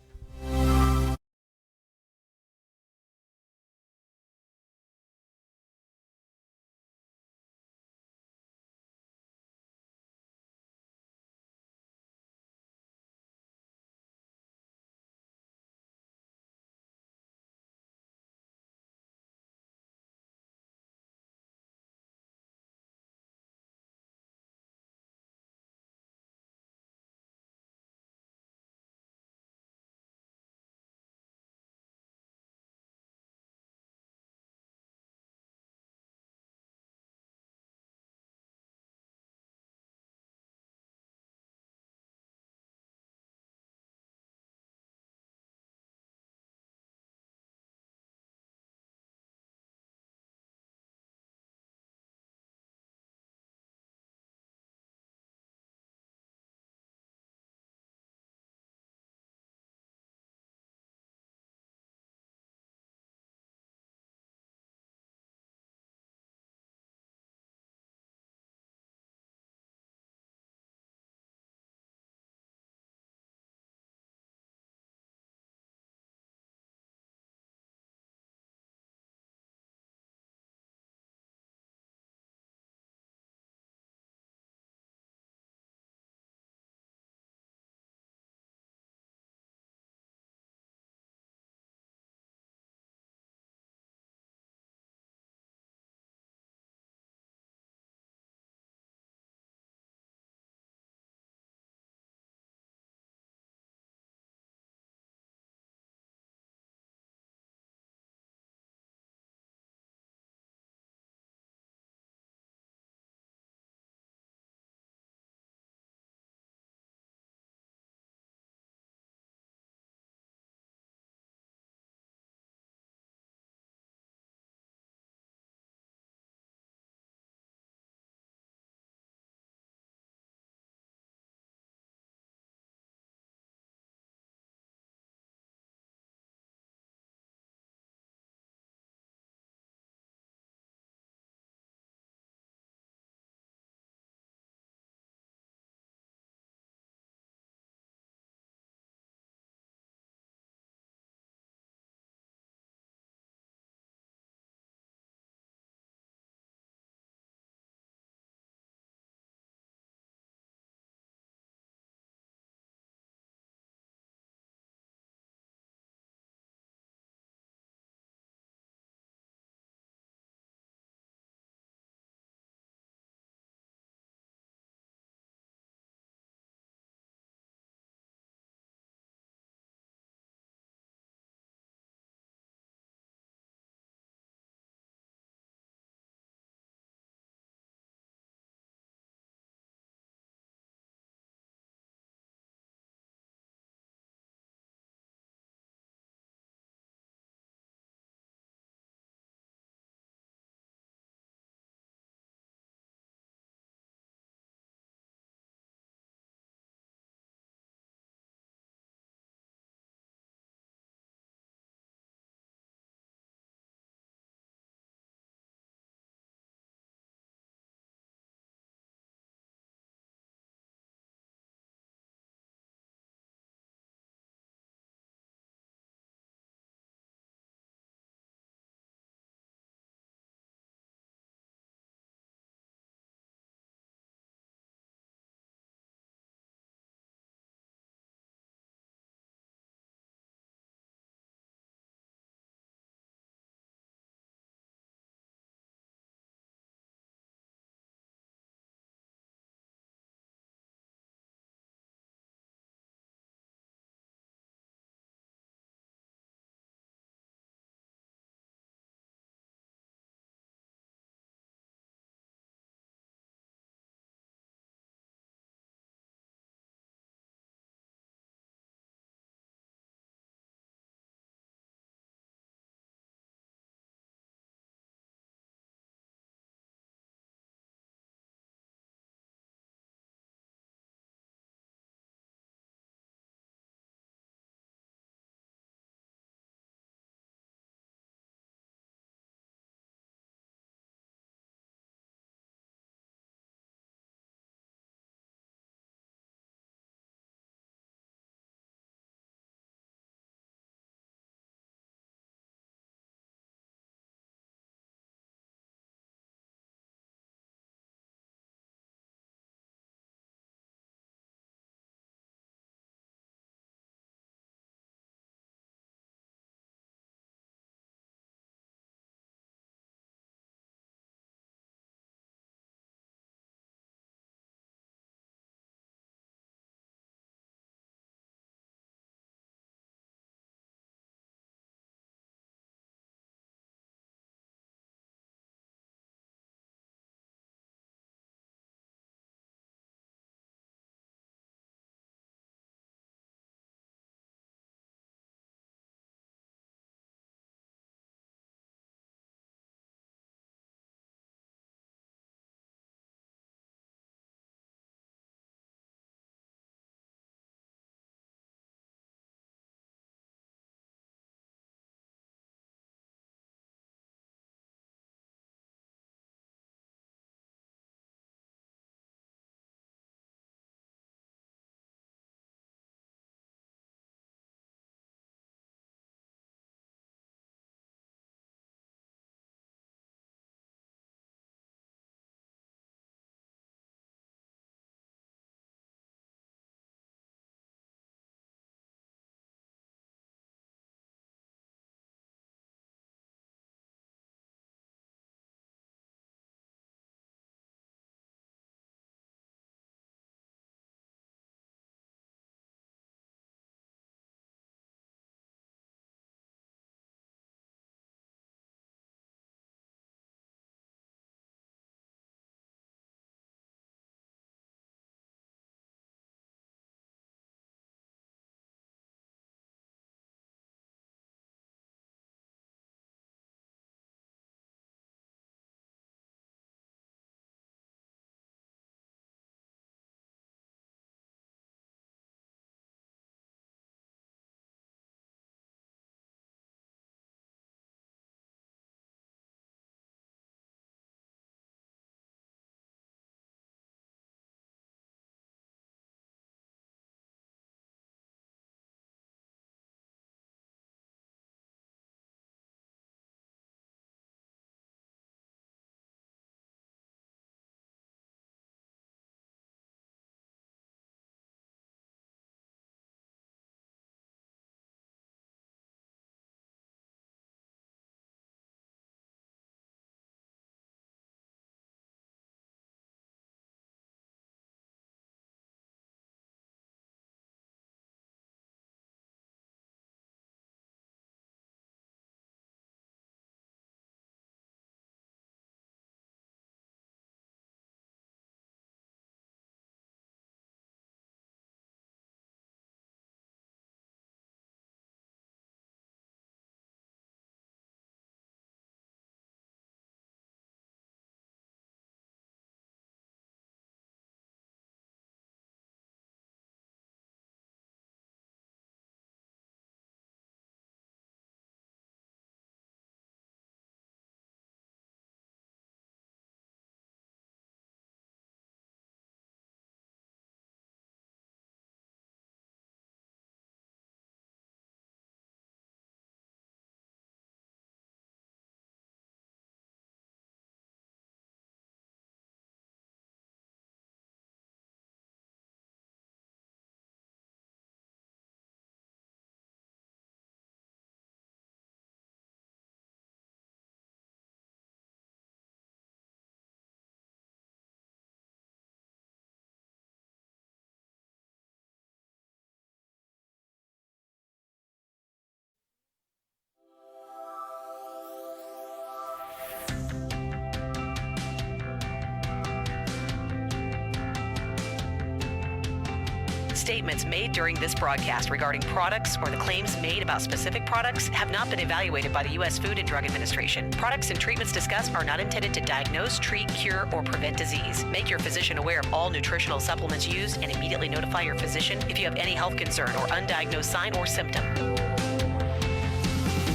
Statements made during this broadcast regarding products or the claims made about specific products have not been evaluated by the U.S. Food and Drug Administration. Products and treatments discussed are not intended to diagnose, treat, cure, or prevent disease. Make your physician aware of all nutritional supplements used and immediately notify your physician if you have any health concern or undiagnosed sign or symptom.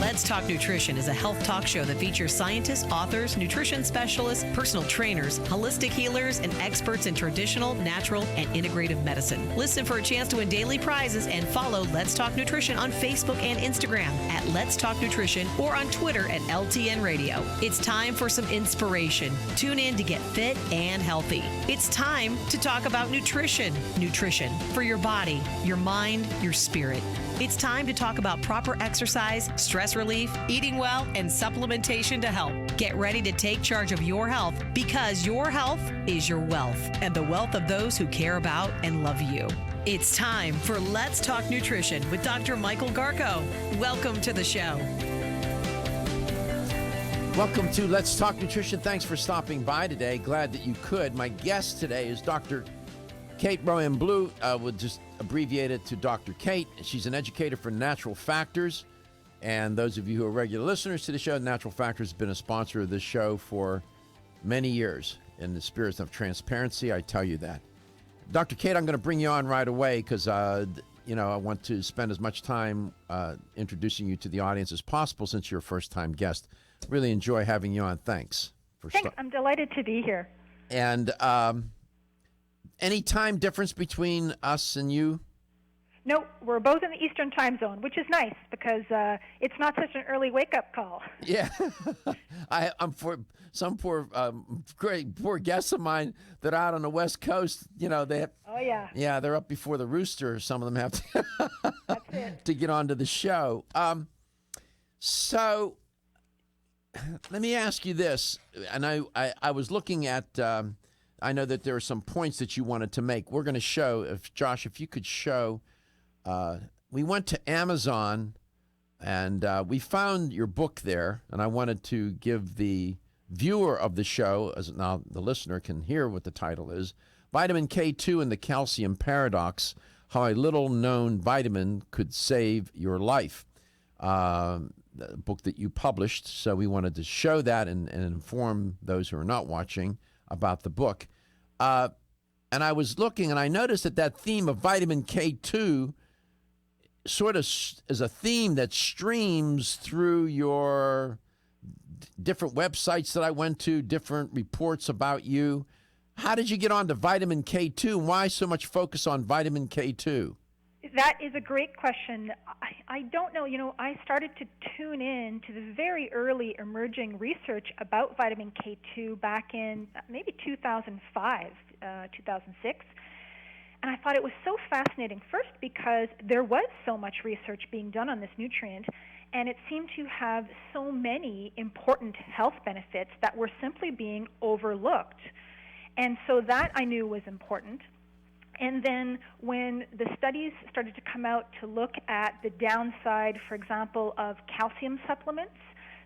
Let's Talk Nutrition is a health talk show that features scientists, authors, nutrition specialists, personal trainers, holistic healers, and experts in traditional, natural, and integrative medicine. Listen for a chance to win daily prizes and follow Let's Talk Nutrition on Facebook and Instagram at Let's Talk Nutrition or on Twitter at LTN Radio. It's time for some inspiration. Tune in to get fit and healthy. It's time to talk about nutrition. Nutrition for your body, your mind, your spirit. It's time to talk about proper exercise, stress relief, eating well, and supplementation to help. Get ready to take charge of your health because your health is your wealth and the wealth of those who care about and love you. It's time for Let's Talk Nutrition with Dr. Michael Garko. Welcome to the show. Welcome to Let's Talk Nutrition. Thanks for stopping by today. Glad that you could. My guest today is Dr. Kate Rheaume-Bleue. We'll just abbreviate it to Dr. Kate. She's an educator for Natural Factors. And those of you who are regular listeners to the show, Natural Factors has been a sponsor of this show for many years. In the spirit of transparency, I tell you that. Dr. Kate, I'm going to bring you on right away because, I want to spend as much time introducing you to the audience as possible since you're a first-time guest. Really enjoy having you on. Thanks. Thanks. I'm delighted to be here. And any time difference between us and you? No, we're both in the Eastern time zone, which is nice because it's not such an early wake-up call. Yeah. I'm for some poor guests of mine that are out on the West Coast, they have, oh, yeah. Yeah, they're up before the rooster. Some of them have to, That's it. to get onto the show. So let me ask you this. And I was looking at, I know that there are some points that you wanted to make. We're going to show, if you could show, we went to Amazon and we found your book there, and I wanted to give the viewer of the show, as now the listener can hear what the title is, Vitamin K2 and the Calcium Paradox, How a Little Known Vitamin Could Save Your Life, the book that you published. So we wanted to show that and inform those who are not watching about the book. And I was looking, and I noticed that theme of vitamin K2 sort of is a theme that streams through your different websites that I went to, different reports about you. How did you get on to vitamin K2, and why so much focus on vitamin K2? That is a great question. I don't know. I started to tune in to the very early emerging research about vitamin K2 back in maybe 2005, 2006. And I thought it was so fascinating, first because there was so much research being done on this nutrient, and it seemed to have so many important health benefits that were simply being overlooked. And so that I knew was important. And then when the studies started to come out to look at the downside, for example, of calcium supplements,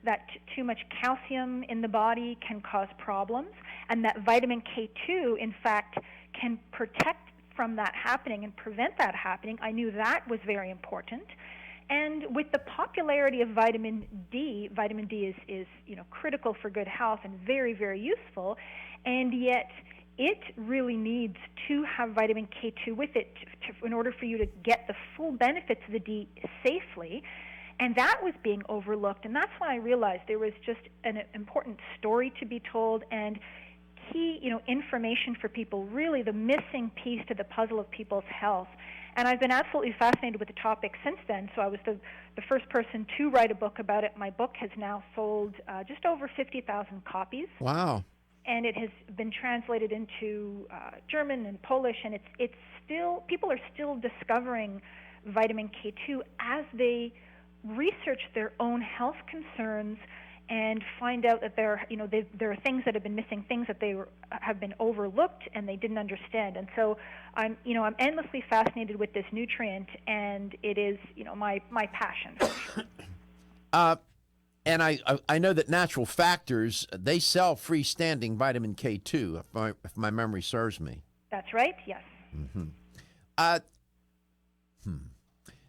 that too much calcium in the body can cause problems, and that vitamin K2, in fact, can protect from that happening and prevent that happening, I knew that was very important. And with the popularity of vitamin D is critical for good health and very, very useful, and yet it really needs to have vitamin K2 with it in order for you to get the full benefits of the D safely. And that was being overlooked, and that's when I realized there was just an important story to be told and key, information for people, really the missing piece to the puzzle of people's health. And I've been absolutely fascinated with the topic since then. So I was the first person to write a book about it. My book has now sold just over 50,000 copies. Wow. And it has been translated into German and Polish, and it's still, people are still discovering vitamin K2 as they research their own health concerns and find out that there are things that have been missing, things that have been overlooked and they didn't understand. And so I'm endlessly fascinated with this nutrient, and it is my passion. And I know that Natural Factors, they sell freestanding vitamin K2, if my memory serves me. That's right. Yes. Mm-hmm.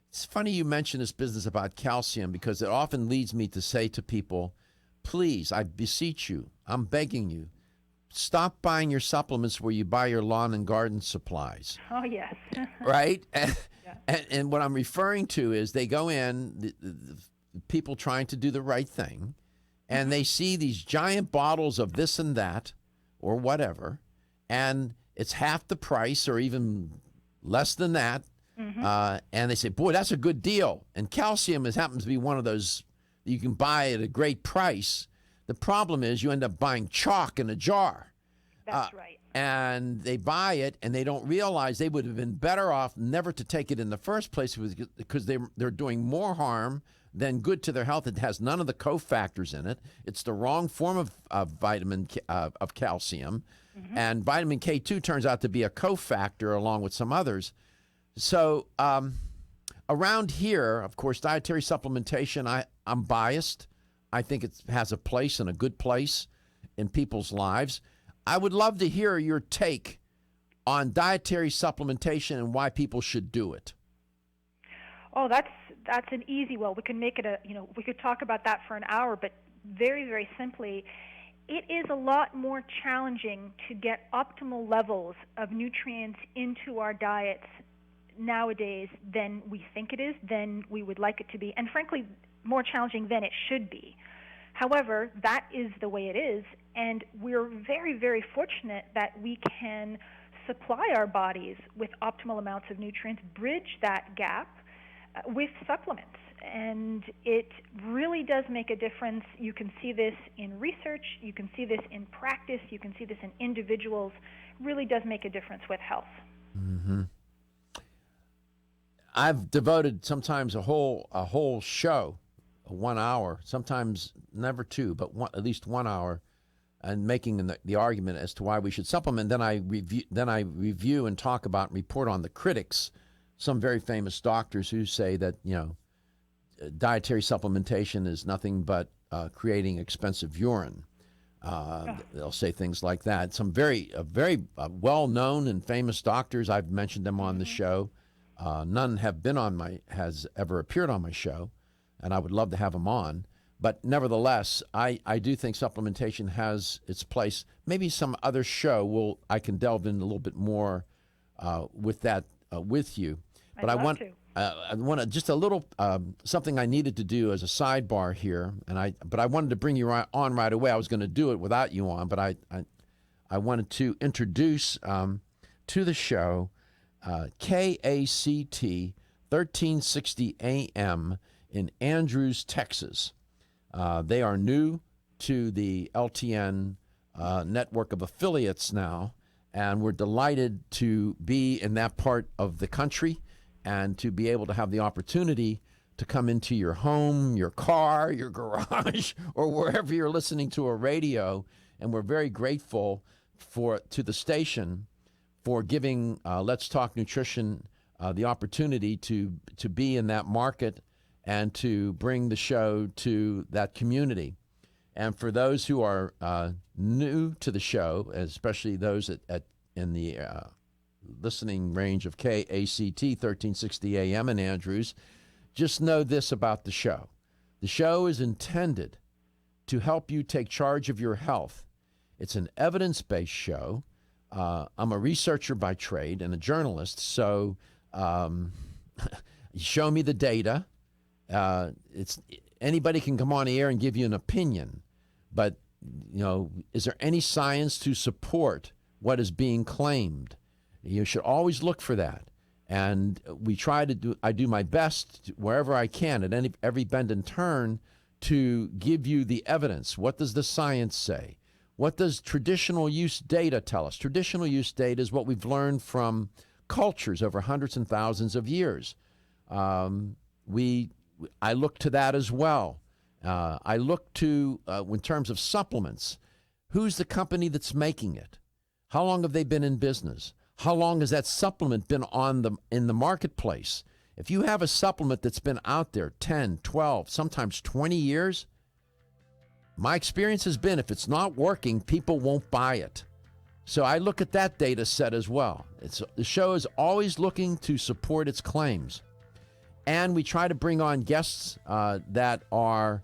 It's funny you mention this business about calcium because it often leads me to say to people, please, I beseech you, I'm begging you, stop buying your supplements where you buy your lawn and garden supplies. Oh, yes. Right? And what I'm referring to is they go in, the people trying to do the right thing, and they see these giant bottles of this and that or whatever, and it's half the price or even less than that. And they say, boy, that's a good deal. And calcium happens to be one of those you can buy at a great price. The problem is you end up buying chalk in a jar. That's right. And they buy it, and they don't realize they would have been better off never to take it in the first place because they're doing more harm than good to their health. It has none of the cofactors in it. It's the wrong form of vitamin of calcium. And vitamin K2 turns out to be a cofactor along with some others. So around here, of course, dietary supplementation, I'm biased. I think it has a place and a good place in people's lives. I would love to hear your take on dietary supplementation and why people should do it. Oh, that's an easy. Well, we can make it we could talk about that for an hour, but very, very simply, it is a lot more challenging to get optimal levels of nutrients into our diets nowadays than we think it is, than we would like it to be, and frankly, more challenging than it should be. However, that is the way it is, and we're very, very fortunate that we can supply our bodies with optimal amounts of nutrients, bridge that gap with supplements. And it really does make a difference. You can see this in research, you can see this in practice, you can see this in individuals. It really does make a difference with health. I've devoted sometimes a whole show, 1 hour, sometimes never two, but at least 1 hour, and making the argument as to why we should supplement. Then I review and talk about and report on the critics, some very famous doctors who say that dietary supplementation is nothing but creating expensive urine. They'll say things like that. Some very well-known and famous doctors, I've mentioned them on the show. None has ever appeared on my show, and I would love to have them on. But nevertheless, I do think supplementation has its place. Maybe some other show I can delve in a little bit more with that with you. But I want just a little something I needed to do as a sidebar here, but I wanted to bring you on right away. I was going to do it without you on, but I wanted to introduce to the show KACT 1360 AM in Andrews, Texas. They are new to the LTN network of affiliates now, and we're delighted to be in that part of the country and to be able to have the opportunity to come into your home, your car, your garage, or wherever you're listening to a radio. And we're very grateful to the station for giving Let's Talk Nutrition the opportunity to be in that market and to bring the show to that community. And for those who are new to the show, especially those in the listening range of KACT 1360 AM in Andrews, just know this about the show. The show is intended to help you take charge of your health. It's an evidence-based show. I'm a researcher by trade and a journalist, so show me the data. Anybody can come on the air and give you an opinion, but is there any science to support what is being claimed? You should always look for that. And I do my best wherever I can at every bend and turn to give you the evidence. What does the science say? What does traditional use data tell us? Traditional use data is what we've learned from cultures over hundreds and thousands of years. I look to that as well. I look to, in terms of supplements, who's the company that's making it? How long have they been in business? How long has that supplement been in the marketplace? If you have a supplement that's been out there 10, 12, sometimes 20 years, my experience has been if it's not working, people won't buy it. So I look at that data set as well. The show is always looking to support its claims. And we try to bring on guests that are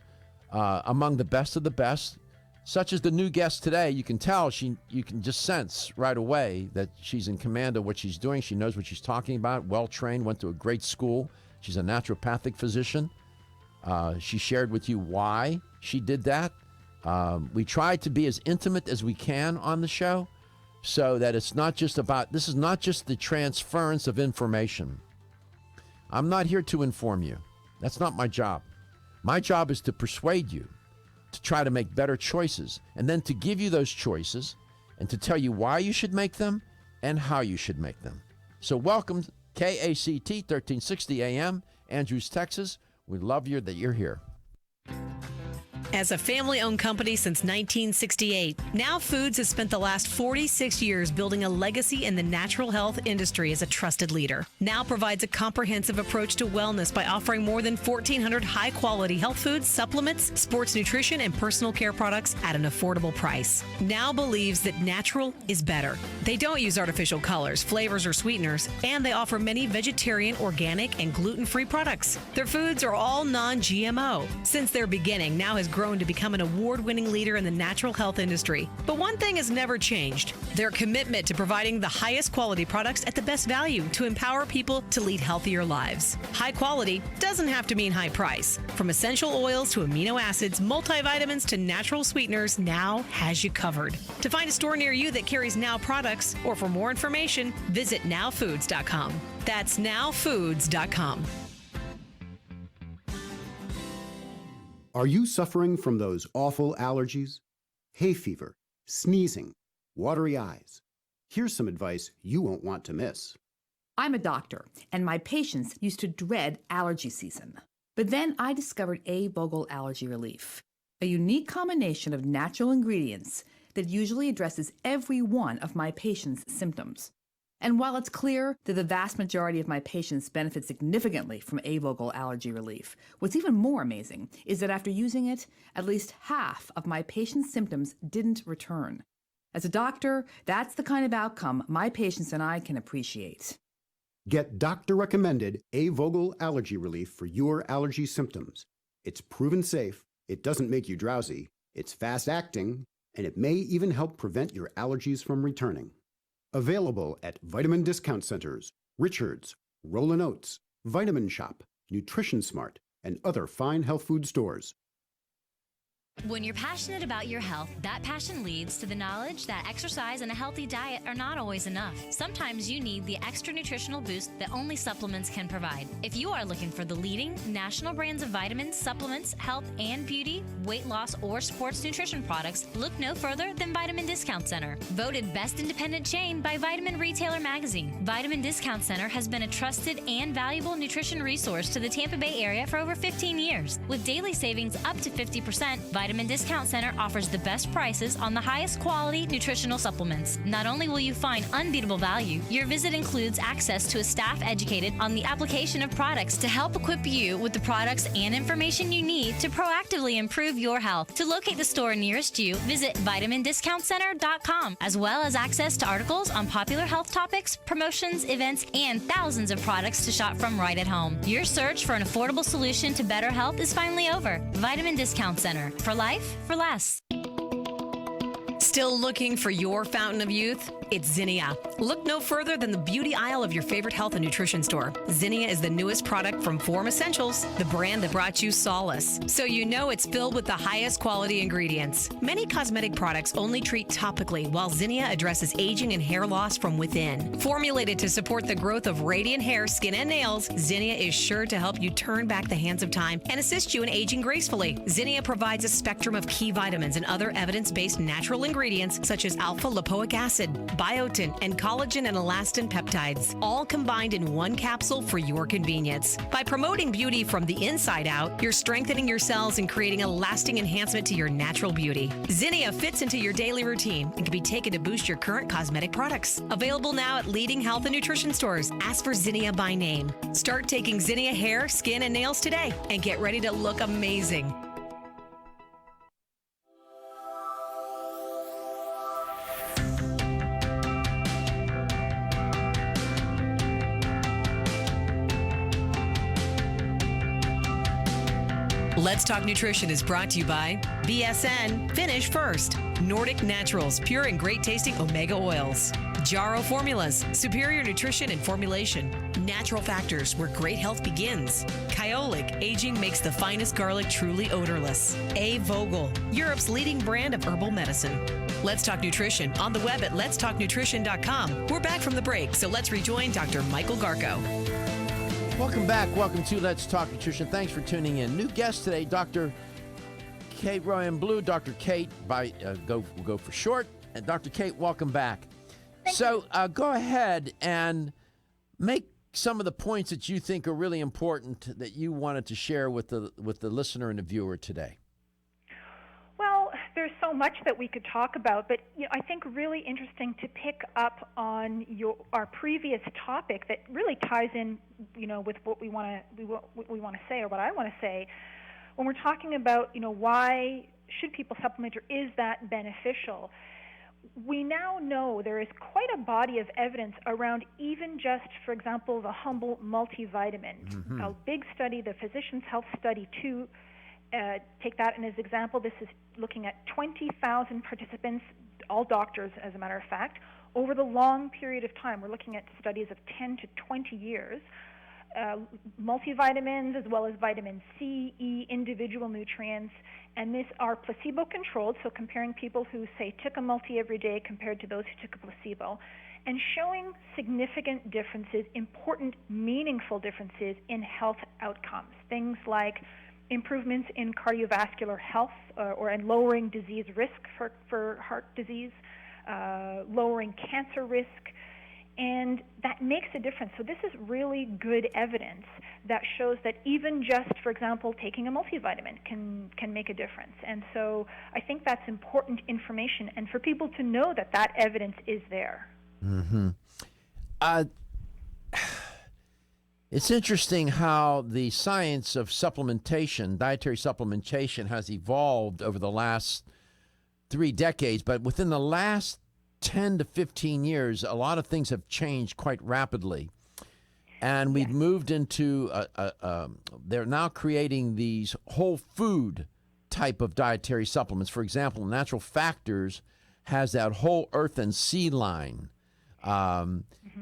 among the best of the best, such as the new guest today. You can tell, you can just sense right away that she's in command of what she's doing. She knows what she's talking about, well-trained, went to a great school. She's a naturopathic physician. She shared with you why she did that. We try to be as intimate as we can on the show so that it's not just about, this is not just the transference of information. I'm not here to inform you. That's not my job. My job is to persuade you to try to make better choices and then to give you those choices and to tell you why you should make them and how you should make them. So welcome, KACT 1360 AM, Andrews, Texas. We love you that you're here. As a family-owned company since 1968, Now Foods has spent the last 46 years building a legacy in the natural health industry as a trusted leader. Now provides a comprehensive approach to wellness by offering more than 1,400 high-quality health foods, supplements, sports nutrition, and personal care products at an affordable price. Now believes that natural is better. They don't use artificial colors, flavors, or sweeteners, and they offer many vegetarian, organic, and gluten-free products. Their foods are all non-GMO. Since their beginning, Now has grown to become an award-winning leader in the natural health industry. But one thing has never changed: their commitment to providing the highest quality products at the best value to empower people to lead healthier lives. High quality doesn't have to mean high price. From essential oils to amino acids, multivitamins to natural sweeteners, Now has you covered. To find a store near you that carries Now products, or for more information, visit nowfoods.com. That's nowfoods.com. Are you suffering from those awful allergies? Hay fever, sneezing, watery eyes? Here's some advice you won't want to miss. I'm a doctor, and my patients used to dread allergy season. But then I discovered A. Vogel Allergy Relief, a unique combination of natural ingredients that usually addresses every one of my patients' symptoms. And while it's clear that the vast majority of my patients benefit significantly from A. Vogel Allergy Relief, what's even more amazing is that after using it, at least half of my patients' symptoms didn't return. As a doctor, that's the kind of outcome my patients and I can appreciate. Get doctor-recommended A. Vogel Allergy Relief for your allergy symptoms. It's proven safe, it doesn't make you drowsy, it's fast-acting, and it may even help prevent your allergies from returning. Available at vitamin discount centers, Richards, Rollin' Oats, Vitamin Shop, Nutrition Smart, and other fine health food stores. When you're passionate about your health, that passion leads to the knowledge that exercise and a healthy diet are not always enough. Sometimes you need the extra nutritional boost that only supplements can provide. If you are looking for the leading national brands of vitamins, supplements, health and beauty, weight loss, or sports nutrition products, look no further than Vitamin Discount Center. Voted Best Independent Chain by Vitamin Retailer Magazine, Vitamin Discount Center has been a trusted and valuable nutrition resource to the Tampa Bay area for over 15 years. With daily savings up to 50%, Vitamin Discount Center offers the best prices on the highest quality nutritional supplements. Not only will you find unbeatable value, your visit includes access to a staff educated on the application of products to help equip you with the products and information you need to proactively improve your health. To locate the store nearest you, visit vitamindiscountcenter.com, as well as access to articles on popular health topics, promotions, events, and thousands of products to shop from right at home. Your search for an affordable solution to better health is finally over. Vitamin Discount Center. For life, for less. Still looking for your fountain of youth? It's Zinnia. Look no further than the beauty aisle of your favorite health and nutrition store. Zinnia is the newest product from Form Essentials, the brand that brought you solace. So you know it's filled with the highest quality ingredients. Many cosmetic products only treat topically, while Zinnia addresses aging and hair loss from within. Formulated to support the growth of radiant hair, skin, and nails, Zinnia is sure to help you turn back the hands of time and assist you in aging gracefully. Zinnia provides a spectrum of key vitamins and other evidence-based natural ingredients such as alpha-lipoic acid, biotin, and collagen and elastin peptides, all combined in one capsule for your convenience. By promoting beauty from the inside out, you're strengthening your cells and creating a lasting enhancement to your natural beauty. Zinnia fits into your daily routine and can be taken to boost your current cosmetic products. Available now at leading health and nutrition stores. Ask for Zinnia by name. Start taking Zinnia hair, skin, and nails today and get ready to look amazing. Let's Talk Nutrition is brought to you by BSN, Finish First, Nordic Naturals, pure and great tasting omega oils, Jarrow Formulas, superior nutrition and formulation, Natural Factors, where great health begins, Kyolic, aging makes the finest garlic truly odorless, A. Vogel, Europe's leading brand of herbal medicine. Let's Talk Nutrition on the web at letstalknutrition.com. We're back from the break, so let's rejoin Dr. Michael Garko. Welcome back. Welcome to Let's Talk Nutrition. Thanks for tuning in. New guest today, Dr. Kate Rheaume-Bleue. Dr. Kate, we'll go for short. And Dr. Kate, welcome back. So go ahead and make some of the points that you think are really important that you wanted to share with the listener and the viewer today. Well, there's so much that we could talk about, but I think really interesting to pick up on our previous topic that really ties in, with what we want to say, or what I want to say, when we're talking about, why should people supplement, or is that beneficial? We now know there is quite a body of evidence around even just, for example, the humble multivitamin. Mm-hmm. A big study, the Physicians' Health Study 2. Take that as an example. This is looking at 20,000 participants, all doctors, as a matter of fact, over the long period of time. We're looking at studies of 10 to 20 years. Multivitamins, as well as vitamin C, E, individual nutrients, and these are placebo-controlled, so comparing people who, say, took a multi every day compared to those who took a placebo, and showing significant differences, important, meaningful differences in health outcomes. Things like improvements in cardiovascular health and lowering disease risk for heart disease, lowering cancer risk, and that makes a difference. So this is really good evidence that shows that even just, for example, taking a multivitamin can make a difference. And so I think that's important information, and for people to know that evidence is there. Mm-hmm. It's interesting how the science of supplementation, dietary supplementation, has evolved over the last 3 decades, but within the last 10 to 15 years, a lot of things have changed quite rapidly. And we've moved into, they're now creating these whole food type of dietary supplements. For example, Natural Factors has that whole earth and sea line.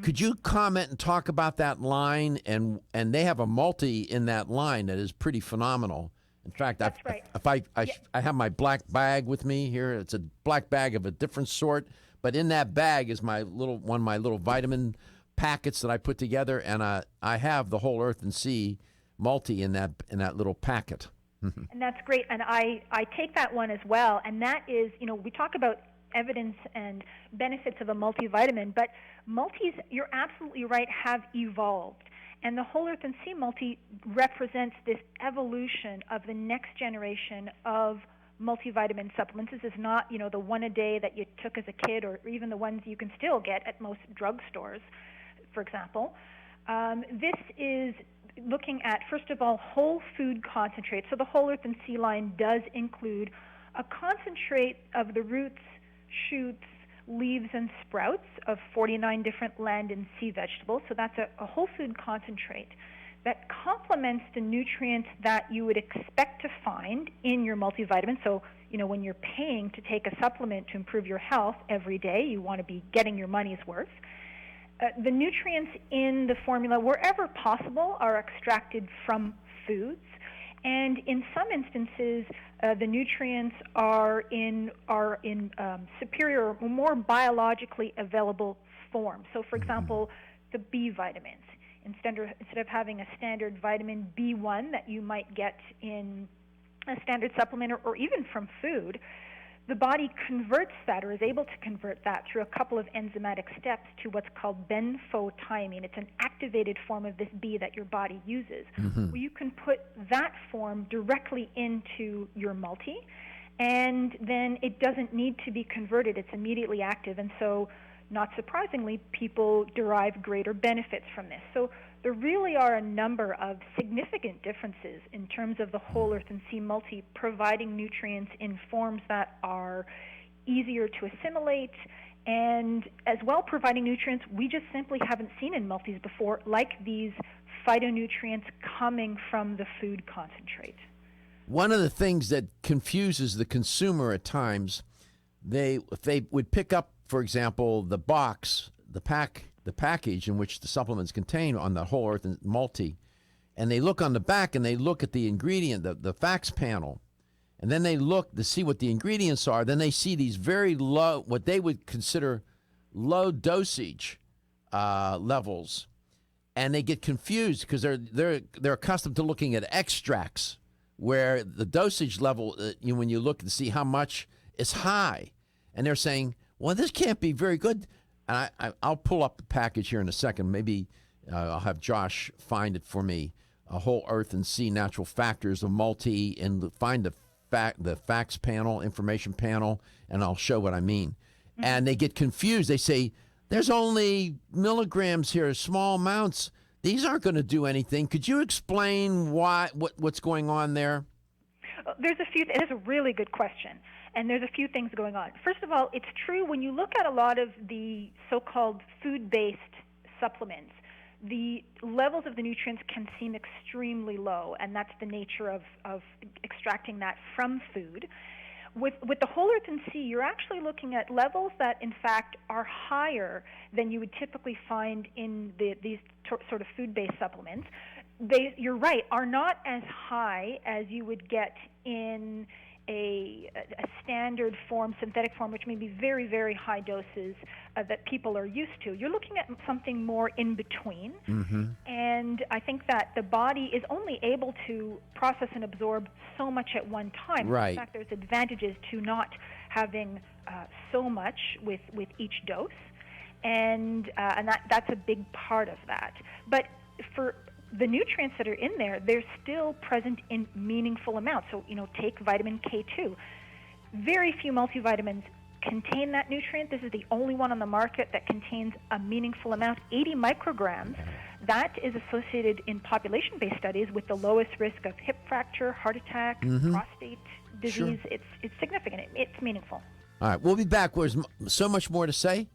Could you comment and talk about that line? And they have a multi in that line that is pretty phenomenal. In fact, that's right. I have my black bag with me here. It's a black bag of a different sort, but in that bag is my little vitamin packets that I put together, and I have the whole earth and sea multi in that little packet. And that's great. And I take that one as well. And that is, we talk about evidence and benefits of a multivitamin, but multis, you're absolutely right, have evolved. And the Whole Earth and Sea multi represents this evolution of the next generation of multivitamin supplements. This is not, the one a day that you took as a kid, or even the ones you can still get at most drugstores, for example. This is looking at, first of all, whole food concentrate. So the Whole Earth and Sea line does include a concentrate of the roots, shoots, leaves, and sprouts of 49 different land and sea vegetables. So that's a whole food concentrate that complements the nutrients that you would expect to find in your multivitamin. So, when you're paying to take a supplement to improve your health every day, you want to be getting your money's worth. The nutrients in the formula, wherever possible, are extracted from foods. And in some instances, the nutrients are in superior, more biologically available form. So, for example, the B vitamins. Instead of having a standard vitamin B1 that you might get in a standard supplement or even from food, the body converts that, or is able to convert that, through a couple of enzymatic steps to what's called benfotiamine. It's an activated form of this B that your body uses. Mm-hmm. Well, you can put that form directly into your multi, and then it doesn't need to be converted. It's immediately active, and so, not surprisingly, people derive greater benefits from this. So there really are a number of significant differences in terms of the Whole Earth and Sea multi providing nutrients in forms that are easier to assimilate, and as well providing nutrients we just simply haven't seen in multis before, like these phytonutrients coming from the food concentrate. One of the things that confuses the consumer at times, if they would pick up, for example, the box, the package in which the supplements contain on the Whole Earth and Multi, and they look on the back and they look at the ingredient, the facts panel, and then they look to see what the ingredients are. Then they see these very low, what they would consider low dosage levels, and they get confused because they're accustomed to looking at extracts where the dosage level, when you look to see how much is high, and they're saying, well, this can't be very good. And I'll pull up the package here in a second. Maybe I'll have Josh find it for me. A Whole Earth and Sea Natural Factors of Multi, and find the facts panel, information panel, and I'll show what I mean. Mm-hmm. And they get confused. They say, there's only milligrams here, small amounts. These aren't going to do anything. Could you explain what's going on there? It is a really good question, and there's a few things going on. First of all, it's true when you look at a lot of the so-called food-based supplements, the levels of the nutrients can seem extremely low, and that's the nature of extracting that from food. With the Whole Earth and Sea, you're actually looking at levels that, in fact, are higher than you would typically find in these sort of food-based supplements. You're right, are not as high as you would get in a standard form, synthetic form, which may be very, very high doses that people are used to. You're looking at something more in between. Mm-hmm. And I think that the body is only able to process and absorb so much at one time. Right. In fact, there's advantages to not having so much with each dose. And that's a big part of that. But for the nutrients that are in there, they're still present in meaningful amounts. So, take vitamin K2. Very few multivitamins contain that nutrient. This is the only one on the market that contains a meaningful amount, 80 micrograms. That is associated in population-based studies with the lowest risk of hip fracture, heart attack, prostate disease. Sure. It's significant. It's meaningful. All right, we'll be back. There's so much more to say.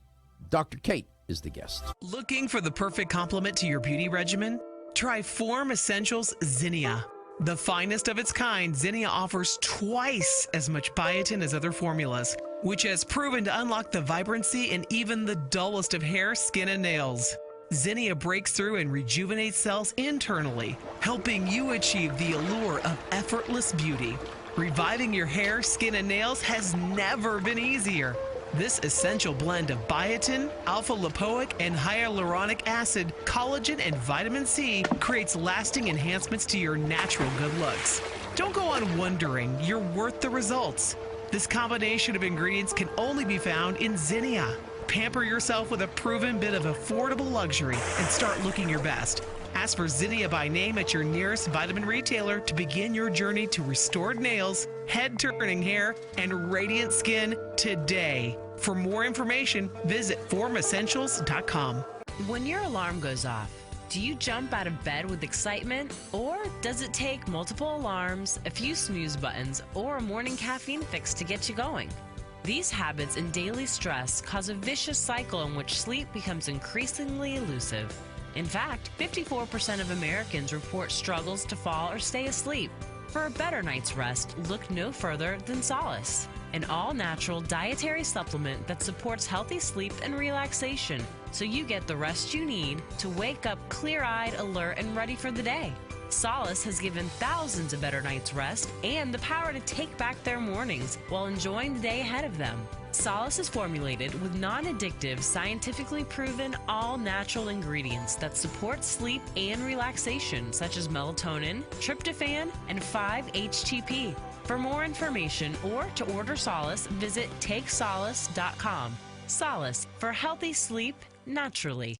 Dr. Kate is the guest. Looking for the perfect complement to your beauty regimen? Try Form Essentials Zinnia. The finest of its kind, Zinnia offers twice as much biotin as other formulas, which has proven to unlock the vibrancy in even the dullest of hair, skin, and nails. Zinnia breaks through and rejuvenates cells internally, helping you achieve the allure of effortless beauty. Reviving your hair, skin, and nails has never been easier. This essential blend of biotin, alpha-lipoic, and hyaluronic acid, collagen, and vitamin C creates lasting enhancements to your natural good looks. Don't go on wondering. You're worth the results. This combination of ingredients can only be found in Zinnia. Pamper yourself with a proven bit of affordable luxury and start looking your best. Ask for Zinnia by name at your nearest vitamin retailer to begin your journey to restored nails, head-turning hair, and radiant skin today. For more information, visit formessentials.com. When your alarm goes off, do you jump out of bed with excitement? Or does it take multiple alarms, a few snooze buttons, or a morning caffeine fix to get you going? These habits and daily stress cause a vicious cycle in which sleep becomes increasingly elusive. In fact, 54% of Americans report struggles to fall or stay asleep. For a better night's rest, look no further than Solace, an all-natural dietary supplement that supports healthy sleep and relaxation, so you get the rest you need to wake up clear-eyed, alert, and ready for the day. Solace has given thousands a better night's rest and the power to take back their mornings while enjoying the day ahead of them. Solace is formulated with non-addictive, scientifically proven, all-natural ingredients that support sleep and relaxation, such as melatonin, tryptophan, and 5-HTP. For more information or to order Solace, visit takesolace.com. Solace, for healthy sleep naturally.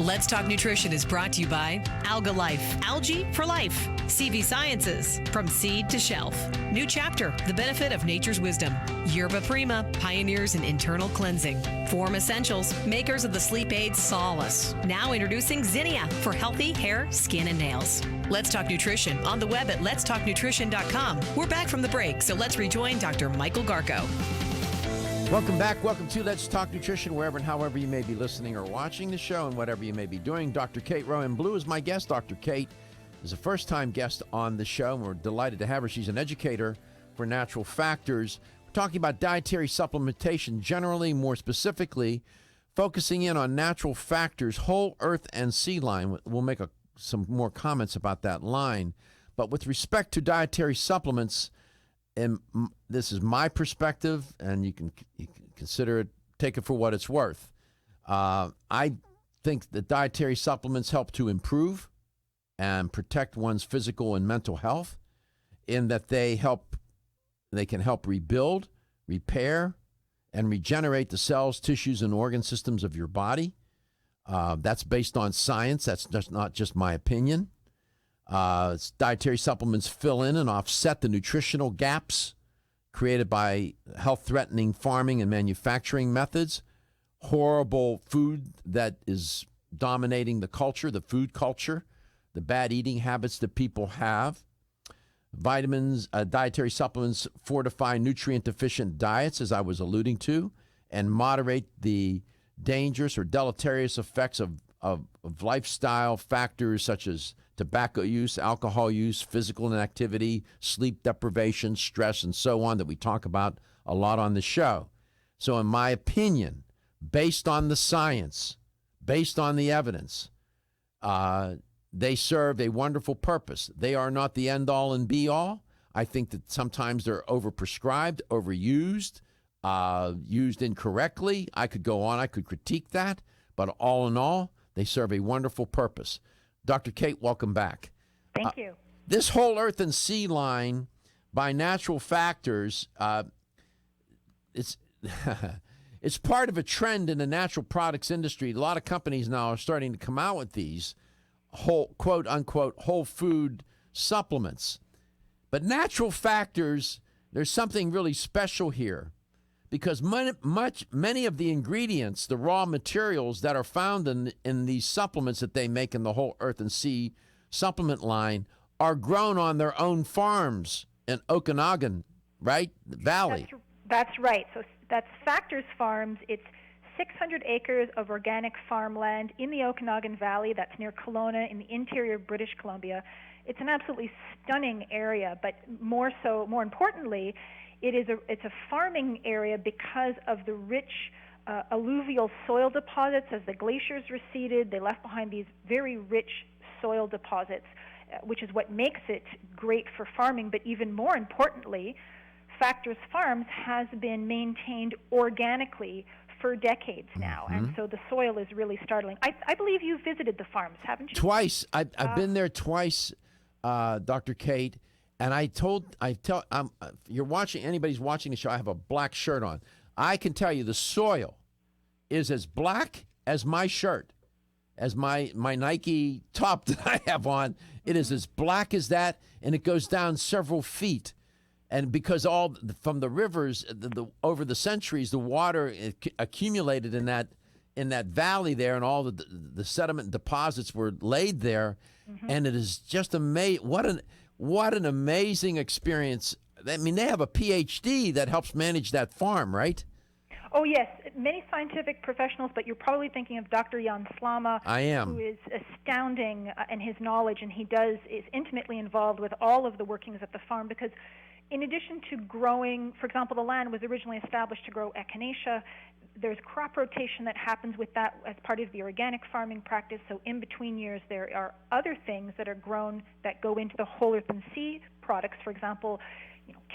Let's Talk Nutrition is brought to you by Alga Life, algae for life. CV Sciences, from seed to shelf. New Chapter, the benefit of nature's wisdom. Yerba Prima, pioneers in internal cleansing. Form Essentials, makers of the sleep aid Solace. Now introducing Zinnia for healthy hair, skin, and nails. Let's Talk Nutrition on the web at letstalknutrition.com. We're back from the break, so let's rejoin Dr. Michael Garko. Welcome back. Welcome to Let's Talk Nutrition, wherever and however you may be listening or watching the show and whatever you may be doing. Dr. Kate Rheaume-Bleue is my guest. Dr. Kate is a first-time guest on the show, and we're delighted to have her. She's an educator for Natural Factors. We're talking about dietary supplementation generally, more specifically, focusing in on Natural Factors, Whole Earth and Sea line. We'll make some more comments about that line. But with respect to dietary supplements, and this is my perspective, and you can consider it, take it for what it's worth. I think that dietary supplements help to improve and protect one's physical and mental health, in that they can help rebuild, repair, and regenerate the cells, tissues, and organ systems of your body. That's based on science. That's not just my opinion. Dietary supplements fill in and offset the nutritional gaps created by health-threatening farming and manufacturing methods, horrible food that is dominating the culture, the food culture, the bad eating habits that people have. Vitamins, dietary supplements fortify nutrient-deficient diets, as I was alluding to, and moderate the dangerous or deleterious effects of lifestyle factors such as tobacco use, alcohol use, physical inactivity, sleep deprivation, stress, and so on, that we talk about a lot on the show. So in my opinion, based on the science, based on the evidence, they serve a wonderful purpose. They are not the end-all and be-all. I think that sometimes they're overprescribed, overused, used incorrectly. I could go on, I could critique that, but all in all, they serve a wonderful purpose. Dr. Kate, welcome back. Thank you. This Whole Earth and Sea line by Natural Factors, it's it's part of a trend in the natural products industry. A lot of companies now are starting to come out with these whole, quote unquote, whole food supplements. But Natural Factors, there's something really special here, because many of the ingredients, the raw materials that are found in these supplements that they make in the Whole Earth and Sea supplement line, are grown on their own farms in Okanagan, right? Valley. That's right. So that's Factors Farms. It's 600 acres of organic farmland in the Okanagan Valley. That's near Kelowna in the interior of British Columbia. It's an absolutely stunning area, but more importantly, it's a farming area because of the rich alluvial soil deposits. As the glaciers receded, they left behind these very rich soil deposits, which is what makes it great for farming. But even more importantly, Factors Farms has been maintained organically for decades now, and so the soil is really startling. I believe you've visited the farms, haven't you? Twice. I've been there twice, Dr. Kate. And you're watching, anybody's watching the show, I have a black shirt on. I can tell you the soil is as black as my shirt, as my Nike top that I have on. It is as black as that, and it goes down several feet. And because from the rivers, over the centuries, the water accumulated in that valley there, and all the sediment deposits were laid there, and it is just amazing. What an amazing experience. I mean, they have a PhD that helps manage that farm, right? Oh, yes. Many scientific professionals, but you're probably thinking of Dr. Jan Slama. I am. Who is astounding in his knowledge, and he is intimately involved with all of the workings at the farm, because in addition to growing, for example, the land was originally established to grow echinacea. There's crop rotation that happens with that as part of the organic farming practice. So in between years, there are other things that are grown that go into the Whole Earth and Sea products. For example,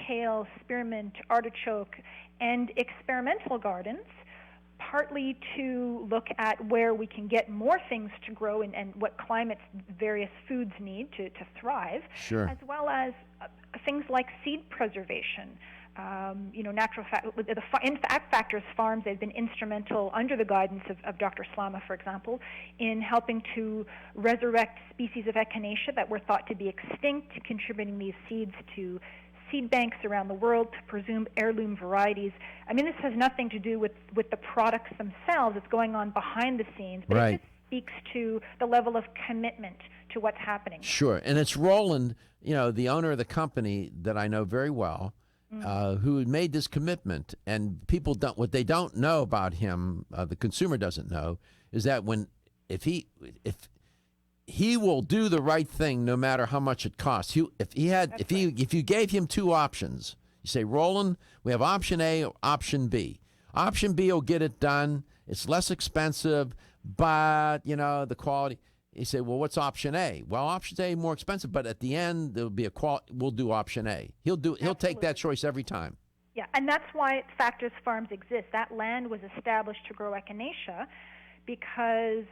kale, spearmint, artichoke, and experimental gardens, partly to look at where we can get more things to grow and what climates various foods need to thrive, sure, as well as things like seed preservation. Natural Impact Factors Farms, they've been instrumental under the guidance of Dr. Slama, for example, in helping to resurrect species of echinacea that were thought to be extinct, contributing these seeds to seed banks around the world to presume heirloom varieties. I mean, this has nothing to do with the products themselves. It's going on behind the scenes, but it just speaks to the level of commitment to what's happening. Sure, and it's Roland, the owner of the company that I know very well, who made this commitment. And people don't, what they don't know about him, the consumer doesn't know, is that if he will do the right thing no matter how much it costs. If you gave him two options, you say, Roland, we have option A or option B. Option B will get it done. It's less expensive, but the quality. You say, well, what's option A? Well, option A is more expensive, but at the end there'll be we'll do option A. He'll take that choice every time. Yeah, and that's why Factors Farms exist. That land was established to grow echinacea because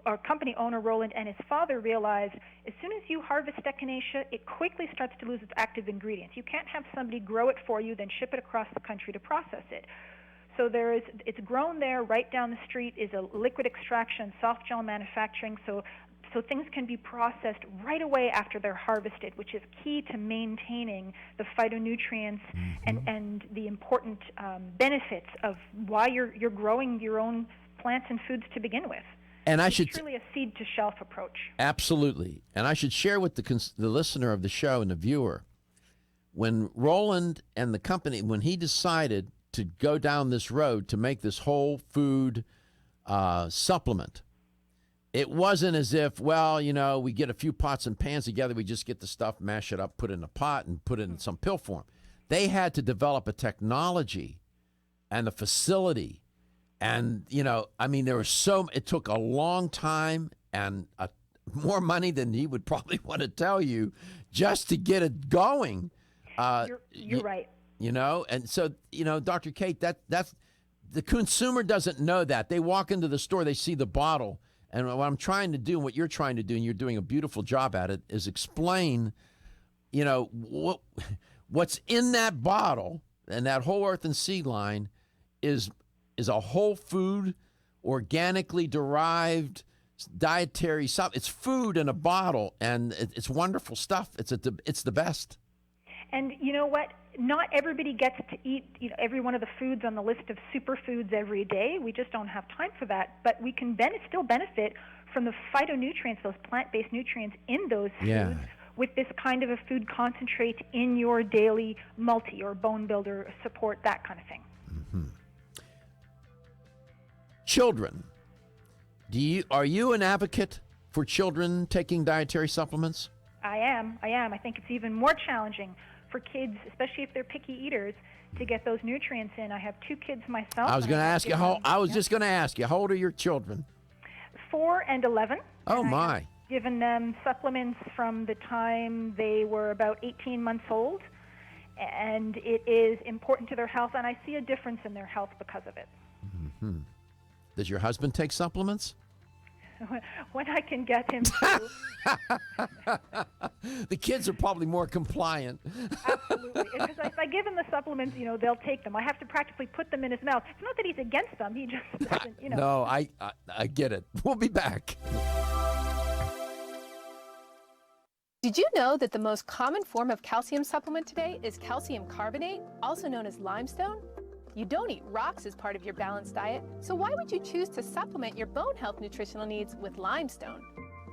our company owner, Roland, and his father realized as soon as you harvest echinacea, it quickly starts to lose its active ingredients. You can't have somebody grow it for you, then ship it across the country to process it. So it's grown there. Right down the street is a liquid extraction, soft gel manufacturing. So things can be processed right away after they're harvested, which is key to maintaining the phytonutrients and the important benefits of why you're growing your own plants and foods to begin with. And it's truly a seed-to-shelf approach. Absolutely. And I should share with the listener of the show and the viewer, when Roland and the company, when he decided to go down this road to make this whole food supplement, it wasn't as if, we get a few pots and pans together, we just get the stuff, mash it up, put it in a pot, and put it in some pill form. They had to develop a technology and a facility. And, there was it took a long time and more money than he would probably want to tell you just to get it going. You're right. And so, Dr. Kate, that's the consumer doesn't know that. They walk into the store, they see the bottle. And what I'm trying to do and what you're trying to do, and you're doing a beautiful job at it, is explain, what's in that bottle and that whole earth and seed line is a whole food, organically derived dietary stuff. It's food in a bottle, and it's wonderful stuff. It's the best. And you know what? Not everybody gets to eat every one of the foods on the list of superfoods every day. We just don't have time for that. But we can still benefit from the phytonutrients, those plant-based nutrients in those foods, with this kind of a food concentrate in your daily multi or bone builder support, that kind of thing. Mm-hmm. Children, are you an advocate for children taking dietary supplements? I am. I think it's even more challenging for kids, especially if they're picky eaters, to get those nutrients in. I have 2 kids myself. I was going to ask you just going to ask you, how old are your children? 4 and 11. Oh, my. I've given them supplements from the time they were about 18 months old, and it is important to their health, and I see a difference in their health because of it. Mm-hmm. Does your husband take supplements? When I can get him to. The kids are probably more compliant. Absolutely. Because if I give him the supplements, they'll take them. I have to practically put them in his mouth. It's not that he's against them. He just doesn't, No, I get it. We'll be back. Did you know that the most common form of calcium supplement today is calcium carbonate, also known as limestone? You don't eat rocks as part of your balanced diet, so why would you choose to supplement your bone health nutritional needs with limestone?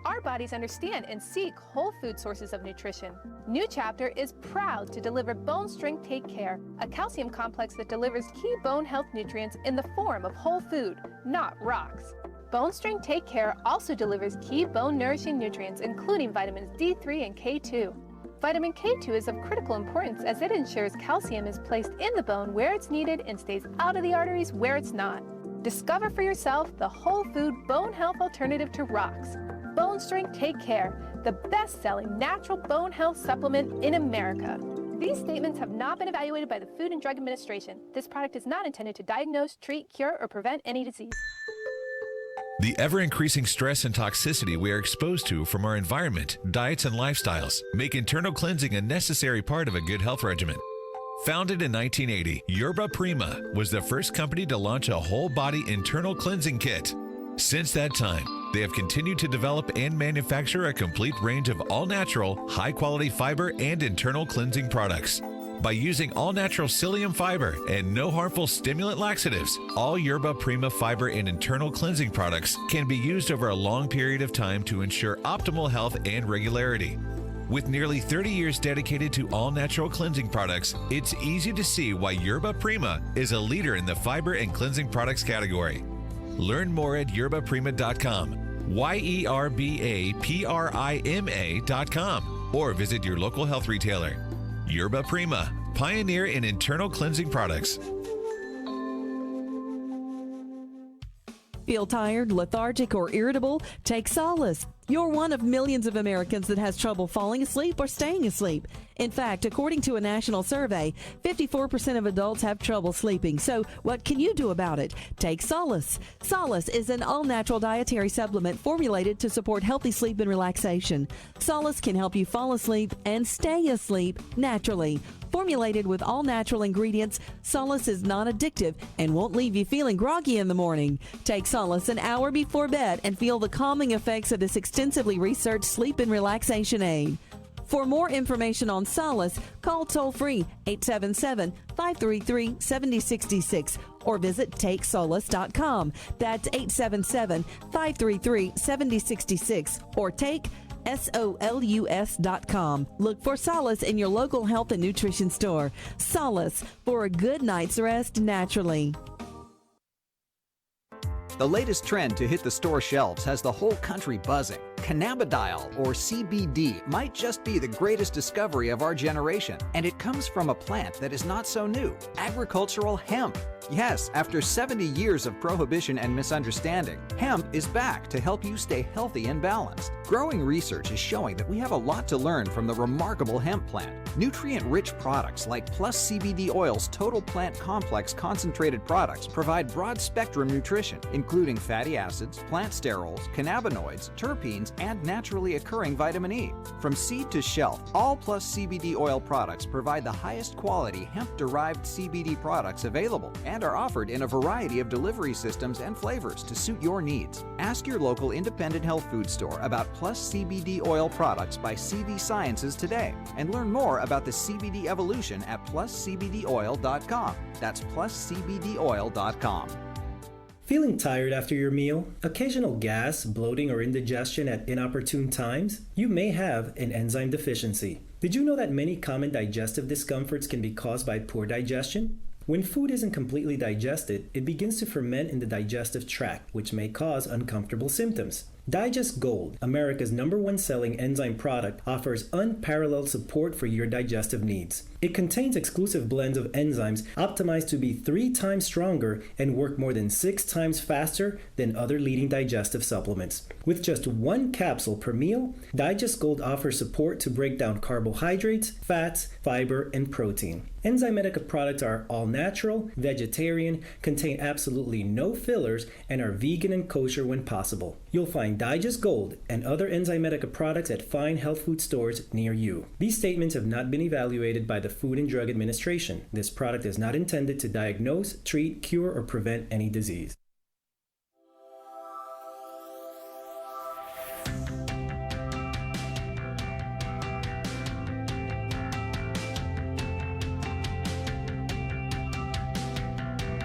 Our bodies understand and seek whole food sources of nutrition. New Chapter is proud to deliver Bone Strength Take Care, a calcium complex that delivers key bone health nutrients in the form of whole food, not rocks. Bone Strength Take Care also delivers key bone nourishing nutrients, including vitamins D3 and K2. Vitamin K2 is of critical importance as it ensures calcium is placed in the bone where it's needed and stays out of the arteries where it's not. Discover for yourself the whole food bone health alternative to rocks. Bone Strength Take Care, the best-selling natural bone health supplement in America. These statements have not been evaluated by the Food and Drug Administration. This product is not intended to diagnose, treat, cure, or prevent any disease. The ever-increasing stress and toxicity we are exposed to from our environment, diets, and lifestyles make internal cleansing a necessary part of a good health regimen. Founded in 1980, Yerba Prima was the first company to launch a whole-body internal cleansing kit. Since that time, they have continued to develop and manufacture a complete range of all-natural, high-quality fiber and internal cleansing products. By using all-natural psyllium fiber and no harmful stimulant laxatives, all Yerba Prima fiber and internal cleansing products can be used over a long period of time to ensure optimal health and regularity. With nearly 30 years dedicated to all-natural cleansing products, it's easy to see why Yerba Prima is a leader in the fiber and cleansing products category. Learn more at yerbaprima.com, YERBAPRIMA.com, or visit your local health retailer. Yerba Prima, pioneer in internal cleansing products. Feel tired, lethargic, or irritable? Take solace. You're one of millions of Americans that has trouble falling asleep or staying asleep. In fact, according to a national survey, 54% of adults have trouble sleeping. So what can you do about it? Take Solace. Solace is an all-natural dietary supplement formulated to support healthy sleep and relaxation. Solace can help you fall asleep and stay asleep naturally. Formulated with all-natural ingredients, Solace is non-addictive and won't leave you feeling groggy in the morning. Take Solace an hour before bed and feel the calming effects of this extensively researched sleep and relaxation aid. For more information on Solace, call toll-free 877-533-7066 or visit takesolace.com. That's 877-533-7066 or take SOLUS.com. Look for Solace in your local health and nutrition store. Solace, for a good night's rest naturally. The latest trend to hit the store shelves has the whole country buzzing. Cannabidiol, or CBD, might just be the greatest discovery of our generation, and it comes from a plant that is not so new, agricultural hemp. Yes, after 70 years of prohibition and misunderstanding, hemp is back to help you stay healthy and balanced. Growing research is showing that we have a lot to learn from the remarkable hemp plant. Nutrient-rich products like Plus CBD Oil's Total Plant Complex concentrated products provide broad-spectrum nutrition, including fatty acids, plant sterols, cannabinoids, terpenes, and naturally occurring vitamin E. From seed to shelf, all Plus CBD Oil products provide the highest quality hemp-derived CBD products available and are offered in a variety of delivery systems and flavors to suit your needs. Ask your local independent health food store about Plus CBD Oil products by CV Sciences today and learn more about the CBD evolution at pluscbdoil.com. That's pluscbdoil.com. Feeling tired after your meal? Occasional gas, bloating, or indigestion at inopportune times? You may have an enzyme deficiency. Did you know that many common digestive discomforts can be caused by poor digestion? When food isn't completely digested, it begins to ferment in the digestive tract, which may cause uncomfortable symptoms. Digest Gold, America's #1 selling enzyme product, offers unparalleled support for your digestive needs. It contains exclusive blends of enzymes optimized to be 3 times stronger and work more than 6 times faster than other leading digestive supplements. With just 1 capsule per meal, Digest Gold offers support to break down carbohydrates, fats, fiber, and protein. Enzymedica products are all natural, vegetarian, contain absolutely no fillers, and are vegan and kosher when possible. You'll find Digest Gold and other Enzymedica products at fine health food stores near you. These statements have not been evaluated by the Food and Drug Administration. This product is not intended to diagnose, treat, cure, or prevent any disease.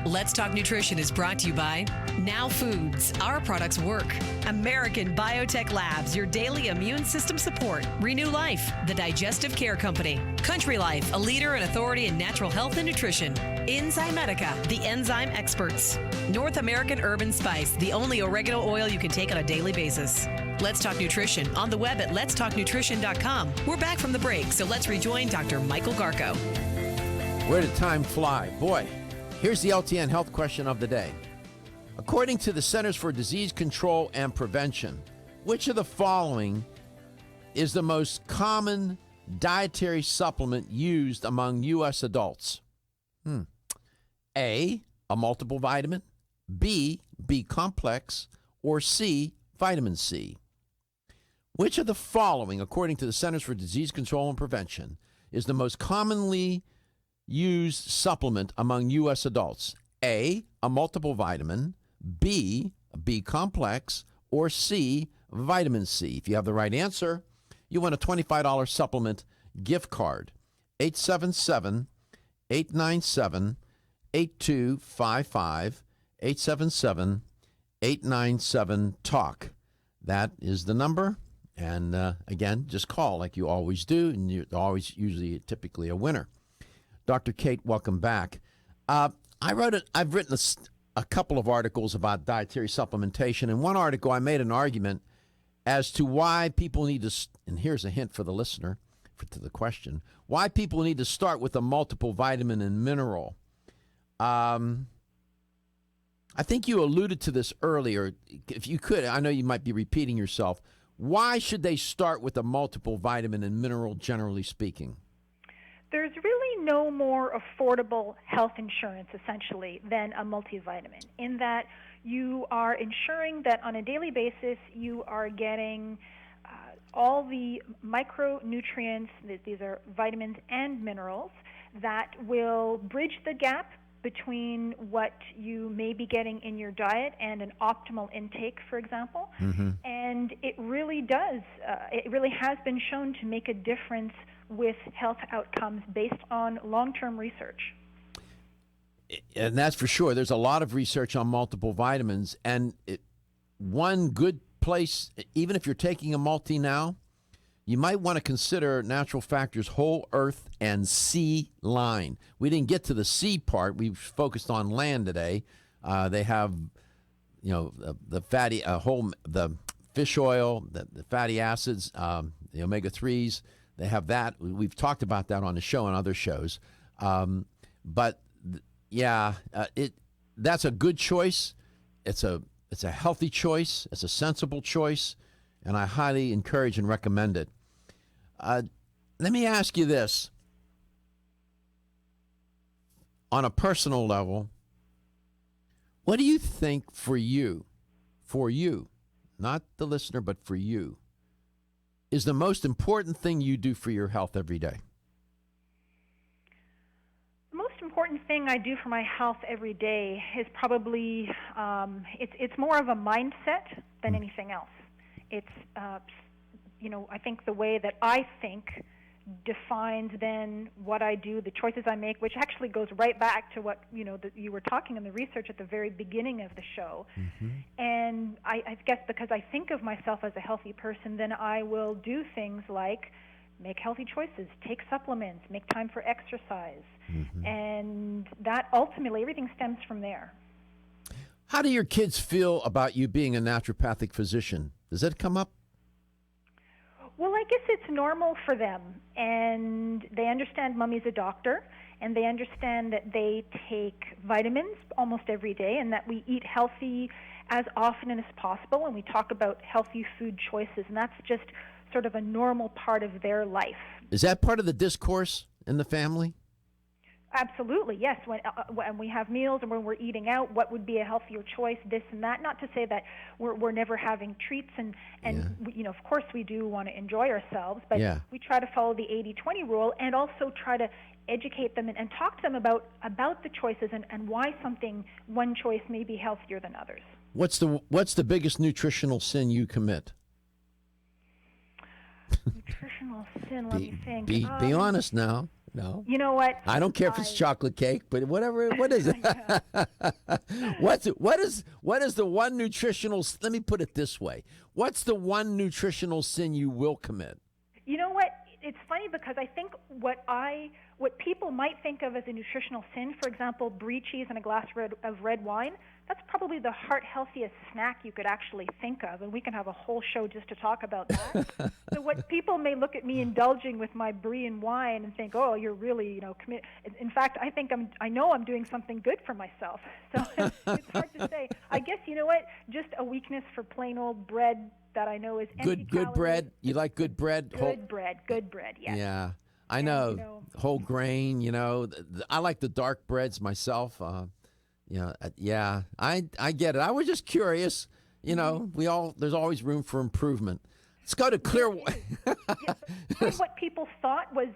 Let's Talk Nutrition is brought to you by Now Foods. Our products work. American Biotech Labs, your daily immune system support. Renew Life, the digestive care company. Country Life, a leader and authority in natural health and nutrition. Enzymedica, the enzyme experts. North American Herb and Spice, the only oregano oil you can take on a daily basis. Let's Talk Nutrition on the web at letstalknutrition.com. We're back from the break, so let's rejoin Dr. Michael Garko. Where did time fly? Boy. Here's the LTN health question of the day. According to the Centers for Disease Control and Prevention, which of the following is the most common dietary supplement used among U.S. adults? A multiple vitamin, B complex, or C, vitamin C? Which of the following, according to the Centers for Disease Control and Prevention, is the most commonly used supplement among U.S. adults? A, a multiple vitamin, B, a B complex, or C, vitamin C? If you have the right answer, you win a $25 supplement gift card. 877-897-8255, 877-897-TALK. That is the number. And again, just call like you always do, and you're always typically a winner. Dr. Kate, welcome back. I've written a couple of articles about dietary supplementation. In one article, I made an argument as to why people need to, and here's a hint for the listener to the question, why people need to start with a multiple vitamin and mineral. I think you alluded to this earlier. If you could, I know you might be repeating yourself. Why should they start with a multiple vitamin and mineral, generally speaking? There's really no more affordable health insurance, essentially, than a multivitamin, in that you are ensuring that on a daily basis you are getting all the micronutrients, these are vitamins and minerals, that will bridge the gap between what you may be getting in your diet and an optimal intake, for example. Mm-hmm. And it really does, it really has been shown to make a difference with health outcomes based on long-term research. And that's for sure. There's a lot of research on multiple vitamins, and one good place, even if you're taking a multi now, you might want to consider Natural Factors Whole Earth and Sea line. We didn't get to the sea part. We focused on land today. They have, the fatty, the fish oil, the fatty acids, the omega-3s. They have that. We've talked about that on the show and other shows. That's a good choice. It's a healthy choice. It's a sensible choice, and I highly encourage and recommend it. Let me ask you this. On a personal level, what do you think for you, not the listener, but for you, is the most important thing you do for your health every day? The most important thing I do for my health every day is probably, it's more of a mindset than anything else. It's, I think the way that I think defines then what I do, the choices I make, which actually goes right back to what, you were talking in the research at the very beginning of the show. Mm-hmm. And I guess because I think of myself as a healthy person, then I will do things like make healthy choices, take supplements, make time for exercise. Mm-hmm. And that ultimately, everything stems from there. How do your kids feel about you being a naturopathic physician? Does that come up? Well, I guess it's normal for them, and they understand Mommy's a doctor, and they understand that they take vitamins almost every day, and that we eat healthy as often as possible, and we talk about healthy food choices, and that's just sort of a normal part of their life. Is that part of the discourse in the family? Absolutely, yes. When we have meals and when we're eating out, what would be a healthier choice, this and that. Not to say that we're never having treats, and of course we do want to enjoy ourselves, but we try to follow the 80-20 rule and also try to educate them and talk to them about the choices and why one choice may be healthier than others. What's the biggest nutritional sin you commit? Nutritional sin, let me think. Be honest now. No. You know what? I don't care if it's chocolate cake, but whatever. What is it? What is the one nutritional? Let me put it this way: what's the one nutritional sin you will commit? You know what? It's funny because I think what people might think of as a nutritional sin, for example, brie cheese and a glass of red wine, that's probably the heart-healthiest snack you could actually think of, and we can have a whole show just to talk about that. So what people may look at me indulging with my brie and wine and think, oh, you're really, committed. In fact, I know I'm doing something good for myself. So it's hard to say. I guess, you know what, just a weakness for plain old bread that I know is empty good bread. You like good bread? Good bread, yes. Yeah, I know. Whole grain, I like the dark breads myself. I get it. I was just curious. You know, there's always room for improvement. Let's go to Clearwater. What people thought was,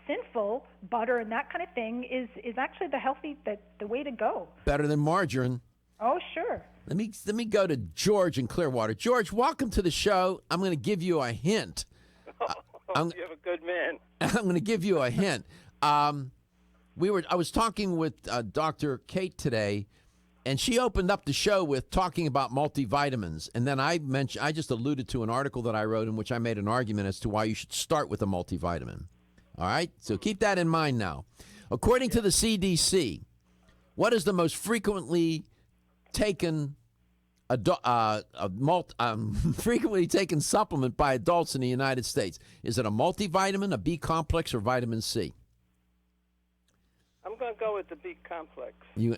sinful, butter and that kind of thing is actually the way to go. Better than margarine. Oh, sure. Let me go to George in Clearwater. George, welcome to the show. I'm going to give you a hint. You have a good man. I'm going to give you a hint. I was talking with Dr. Kate today, and she opened up the show with talking about multivitamins. And then I just alluded to an article that I wrote in which I made an argument as to why you should start with a multivitamin. All right? So keep that in mind now. According to the CDC, what is the most frequently taken frequently taken supplement by adults in the United States? Is it a multivitamin, a B complex, or vitamin C? I'm going to go with the B complex.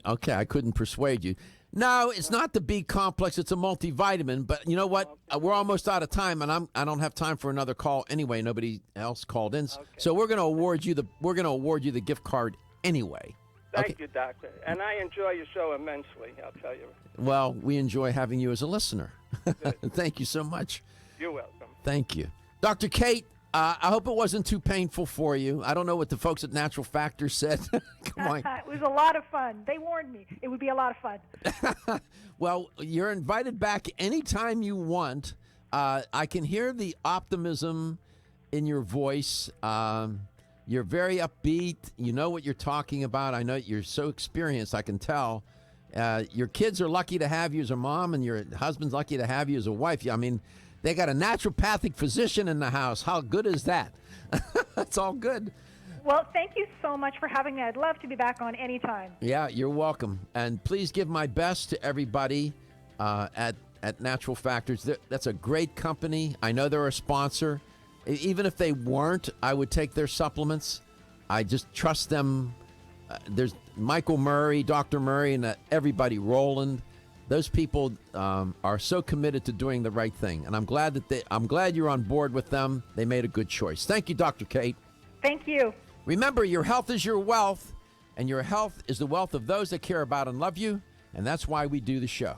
Okay, I couldn't persuade you. No, it's not the B complex. It's a multivitamin. But you know what? We're almost out of time, and I don't have time for another call anyway. Nobody else called in, so we're going to award you the gift card anyway. Thank you, Doctor. And I enjoy your show immensely, I'll tell you. Well, we enjoy having you as a listener. Thank you so much. You're welcome. Thank you. Dr. Kate, I hope it wasn't too painful for you. I don't know what the folks at Natural Factors said. Come on. It was a lot of fun. They warned me it would be a lot of fun. Well, you're invited back anytime you want. I can hear the optimism in your voice. You're very upbeat. You know what you're talking about. I know you're so experienced, I can tell. Your kids are lucky to have you as a mom, and your husband's lucky to have you as a wife. I mean, they got a naturopathic physician in the house. How good is that? That's all good. Well, thank you so much for having me. I'd love to be back on anytime. Yeah, you're welcome. And please give my best to everybody at Natural Factors. That's a great company. I know they're a sponsor. Even if they weren't, I would take their supplements. I just trust them. There's Michael Murray, Dr. Murray, and everybody, Roland. Those people are so committed to doing the right thing, and I'm glad you're on board with them. They made a good choice. Thank you, Dr. Kate. Thank you. Remember, your health is your wealth, and your health is the wealth of those that care about and love you, and that's why we do the show.